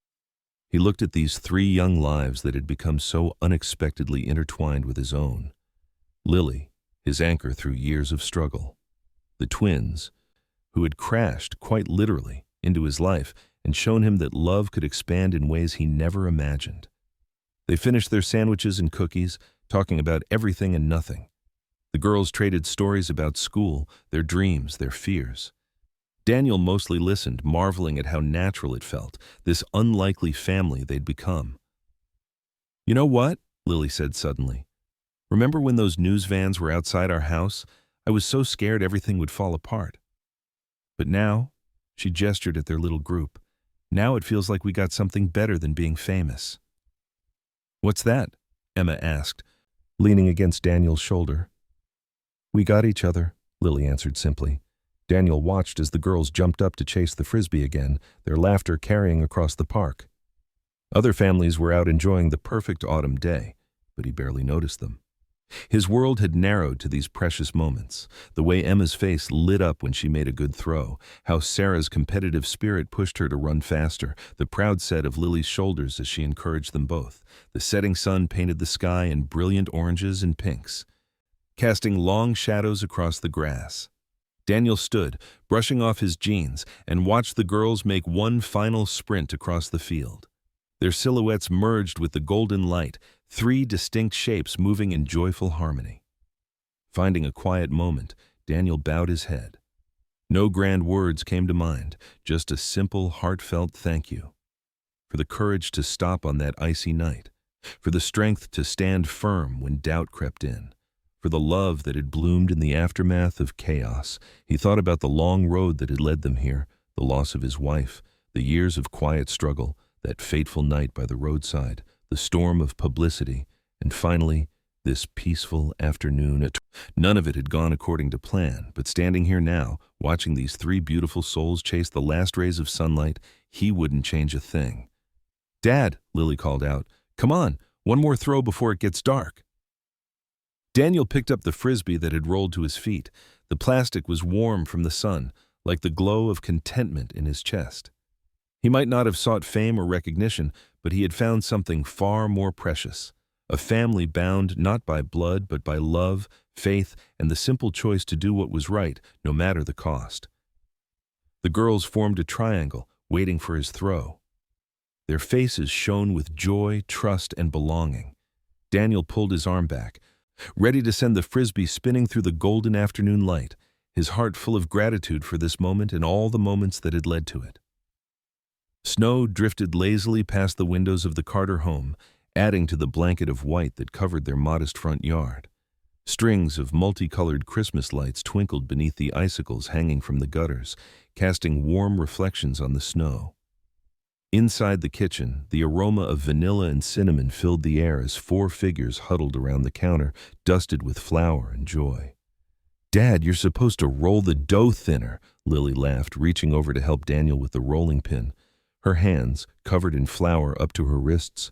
Speaker 1: He looked at these 3 young lives that had become so unexpectedly intertwined with his own. Lily, his anchor through years of struggle. The twins, who had crashed, quite literally, into his life and shown him that love could expand in ways he never imagined. They finished their sandwiches and cookies, talking about everything and nothing. The girls traded stories about school, their dreams, their fears. Daniel mostly listened, marveling at how natural it felt, this unlikely family they'd become. "You know what?" Lily said suddenly. "Remember when those news vans were outside our house? I was so scared everything would fall apart. But now," she gestured at their little group, "now it feels like we got something better than being famous." "What's that?" Emma asked, leaning against Daniel's shoulder. "We got each other," Lily answered simply. Daniel watched as the girls jumped up to chase the frisbee again, their laughter carrying across the park. Other families were out enjoying the perfect autumn day, but he barely noticed them. His world had narrowed to these precious moments, the way Emma's face lit up when she made a good throw, how Sarah's competitive spirit pushed her to run faster, the proud set of Lily's shoulders as she encouraged them both. The setting sun painted the sky in brilliant oranges and pinks, casting long shadows across the grass. Daniel stood, brushing off his jeans, and watched the girls make one final sprint across the field. Their silhouettes merged with the golden light, 3 distinct shapes moving in joyful harmony. Finding a quiet moment, Daniel bowed his head. No grand words came to mind, just a simple, heartfelt thank you. For the courage to stop on that icy night, for the strength to stand firm when doubt crept in, for the love that had bloomed in the aftermath of chaos. He thought about the long road that had led them here, the loss of his wife, the years of quiet struggle, that fateful night by the roadside, the storm of publicity, and finally, this peaceful afternoon. None of it had gone according to plan, but standing here now, watching these 3 beautiful souls chase the last rays of sunlight, he wouldn't change a thing. "Dad," Lily called out, "come on, one more throw before it gets dark." Daniel picked up the frisbee that had rolled to his feet. The plastic was warm from the sun, like the glow of contentment in his chest. He might not have sought fame or recognition, but he had found something far more precious, a family bound not by blood but by love, faith, and the simple choice to do what was right, no matter the cost. The girls formed a triangle, waiting for his throw. Their faces shone with joy, trust, and belonging. Daniel pulled his arm back, ready to send the frisbee spinning through the golden afternoon light, his heart full of gratitude for this moment and all the moments that had led to it. Snow drifted lazily past the windows of the Carter home, adding to the blanket of white that covered their modest front yard. Strings of multicolored Christmas lights twinkled beneath the icicles hanging from the gutters, casting warm reflections on the snow. Inside the kitchen, the aroma of vanilla and cinnamon filled the air as 4 figures huddled around the counter, dusted with flour and joy. "Dad, you're supposed to roll the dough thinner," Lily laughed, reaching over to help Daniel with the rolling pin. Her hands, covered in flour up to her wrists,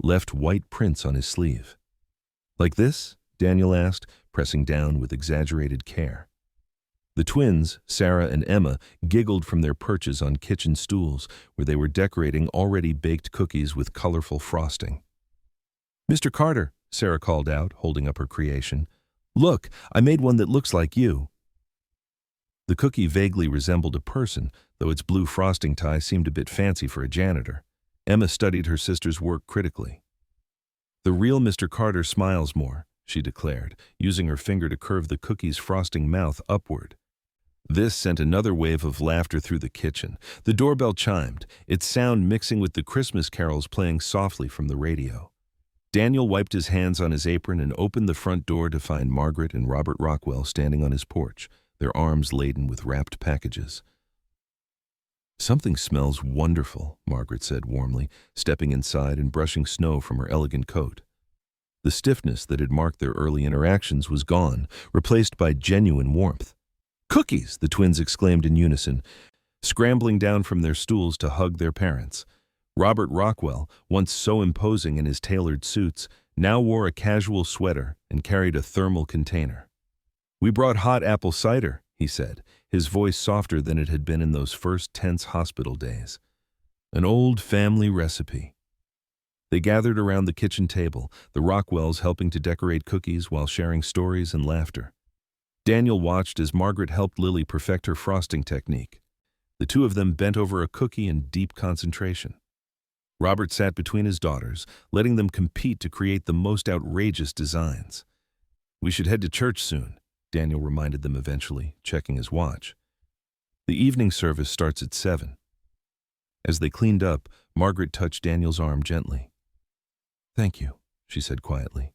Speaker 1: left white prints on his sleeve. "Like this?" Daniel asked, pressing down with exaggerated care. The twins, Sarah and Emma, giggled from their perches on kitchen stools, where they were decorating already baked cookies with colorful frosting. "Mr. Carter," Sarah called out, holding up her creation, "look, I made one that looks like you." The cookie vaguely resembled a person, though its blue frosting tie seemed a bit fancy for a janitor. Emma studied her sister's work critically. "The real Mr. Carter smiles more," she declared, using her finger to curve the cookie's frosting mouth upward. This sent another wave of laughter through the kitchen. The doorbell chimed, its sound mixing with the Christmas carols playing softly from the radio. Daniel wiped his hands on his apron and opened the front door to find Margaret and Robert Rockwell standing on his porch, their arms laden with wrapped packages. "Something smells wonderful," Margaret said warmly, stepping inside and brushing snow from her elegant coat. The stiffness that had marked their early interactions was gone, replaced by genuine warmth. "Cookies!" the twins exclaimed in unison, scrambling down from their stools to hug their parents. Robert Rockwell, once so imposing in his tailored suits, now wore a casual sweater and carried a thermal container. "We brought hot apple cider," he said, his voice softer than it had been in those first tense hospital days. "An old family recipe." They gathered around the kitchen table, the Rockwells helping to decorate cookies while sharing stories and laughter. Daniel watched as Margaret helped Lily perfect her frosting technique. The two of them bent over a cookie in deep concentration. Robert sat between his daughters, letting them compete to create the most outrageous designs. "We should head to church soon," Daniel reminded them eventually, checking his watch. "The evening service starts at 7. As they cleaned up, Margaret touched Daniel's arm gently. "Thank you," she said quietly.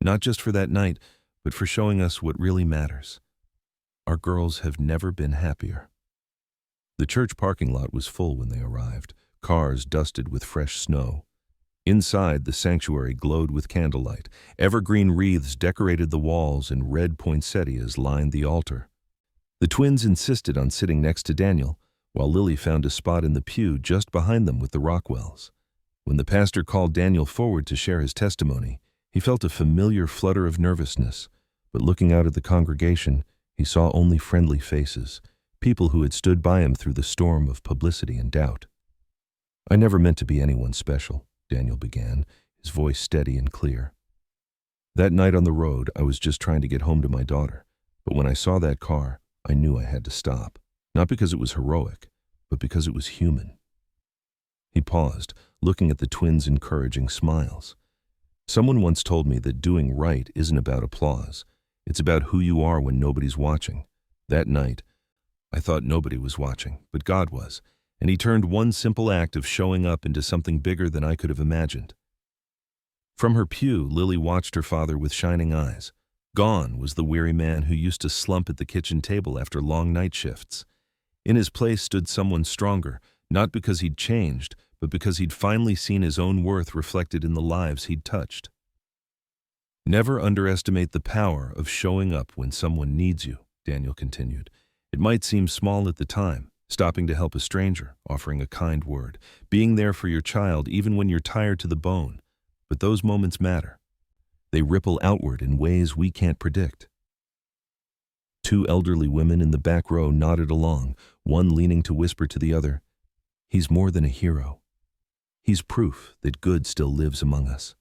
Speaker 1: "Not just for that night, but for showing us what really matters. Our girls have never been happier." The church parking lot was full when they arrived, cars dusted with fresh snow. Inside, the sanctuary glowed with candlelight. Evergreen wreaths decorated the walls and red poinsettias lined the altar. The twins insisted on sitting next to Daniel, while Lily found a spot in the pew just behind them with the Rockwells. When the pastor called Daniel forward to share his testimony, he felt a familiar flutter of nervousness, but looking out at the congregation, he saw only friendly faces, people who had stood by him through the storm of publicity and doubt. "I never meant to be anyone special," Daniel began, his voice steady and clear. "That night on the road, I was just trying to get home to my daughter, but when I saw that car, I knew I had to stop, not because it was heroic, but because it was human." He paused, looking at the twins' encouraging smiles. "Someone once told me that doing right isn't about applause. It's about who you are when nobody's watching. That night, I thought nobody was watching, but God was, and he turned one simple act of showing up into something bigger than I could have imagined." From her pew, Lily watched her father with shining eyes. Gone was the weary man who used to slump at the kitchen table after long night shifts. In his place stood someone stronger, not because he'd changed, but because he'd finally seen his own worth reflected in the lives he'd touched. "Never underestimate the power of showing up when someone needs you," Daniel continued. "It might seem small at the time, stopping to help a stranger, offering a kind word, being there for your child even when you're tired to the bone. But those moments matter. They ripple outward in ways we can't predict." Two elderly women in the back row nodded along, one leaning to whisper to the other, "He's more than a hero. He's proof that good still lives among us."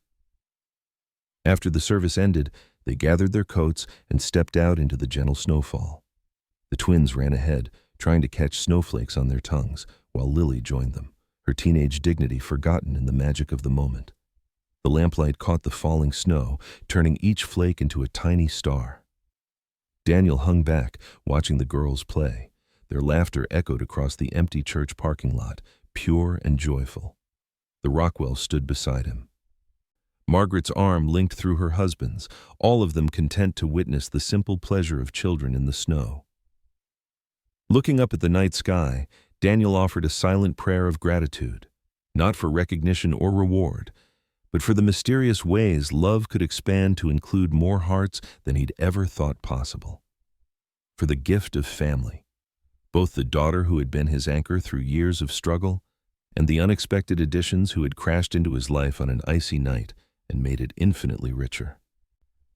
Speaker 1: After the service ended, they gathered their coats and stepped out into the gentle snowfall. The twins ran ahead, trying to catch snowflakes on their tongues, while Lily joined them, her teenage dignity forgotten in the magic of the moment. The lamplight caught the falling snow, turning each flake into a tiny star. Daniel hung back, watching the girls play. Their laughter echoed across the empty church parking lot, pure and joyful. The Rockwells stood beside him. Margaret's arm linked through her husband's, all of them content to witness the simple pleasure of children in the snow. Looking up at the night sky, Daniel offered a silent prayer of gratitude, not for recognition or reward, but for the mysterious ways love could expand to include more hearts than he'd ever thought possible. For the gift of family, both the daughter who had been his anchor through years of struggle and the unexpected additions who had crashed into his life on an icy night and made it infinitely richer.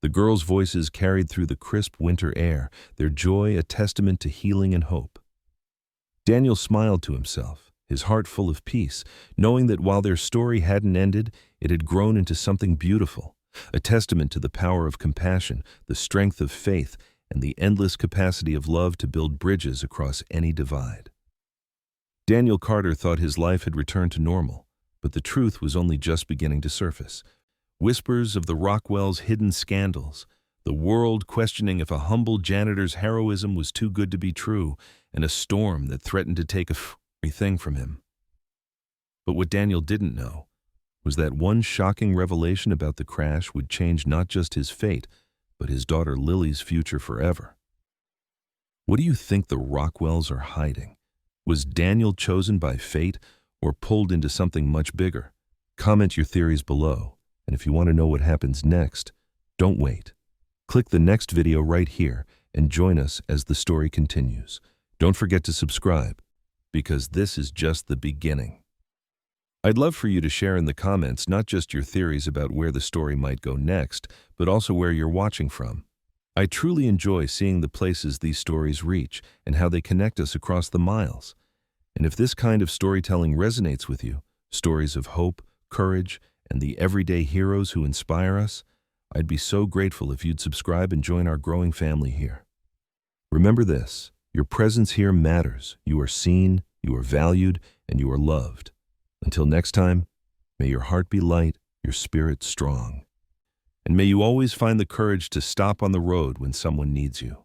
Speaker 1: The girls' voices carried through the crisp winter air, their joy a testament to healing and hope. Daniel smiled to himself, his heart full of peace, knowing that while their story hadn't ended, it had grown into something beautiful, a testament to the power of compassion, the strength of faith, and the endless capacity of love to build bridges across any divide. Daniel Carter thought his life had returned to normal, but the truth was only just beginning to surface. Whispers of the Rockwells' hidden scandals, the world questioning if a humble janitor's heroism was too good to be true, and a storm that threatened to take everything from him. But what Daniel didn't know was that one shocking revelation about the crash would change not just his fate, but his daughter Lily's future forever. What do you think the Rockwells are hiding? Was Daniel chosen by fate or pulled into something much bigger? Comment your theories below, and if you want to know what happens next, don't wait. Click the next video right here and join us as the story continues. Don't forget to subscribe, because this is just the beginning. I'd love for you to share in the comments not just your theories about where the story might go next, but also where you're watching from. I truly enjoy seeing the places these stories reach and how they connect us across the miles. And if this kind of storytelling resonates with you, stories of hope, courage, and the everyday heroes who inspire us, I'd be so grateful if you'd subscribe and join our growing family here. Remember this, your presence here matters. You are seen, you are valued, and you are loved. Until next time, may your heart be light, your spirit strong. And may you always find the courage to stop on the road when someone needs you.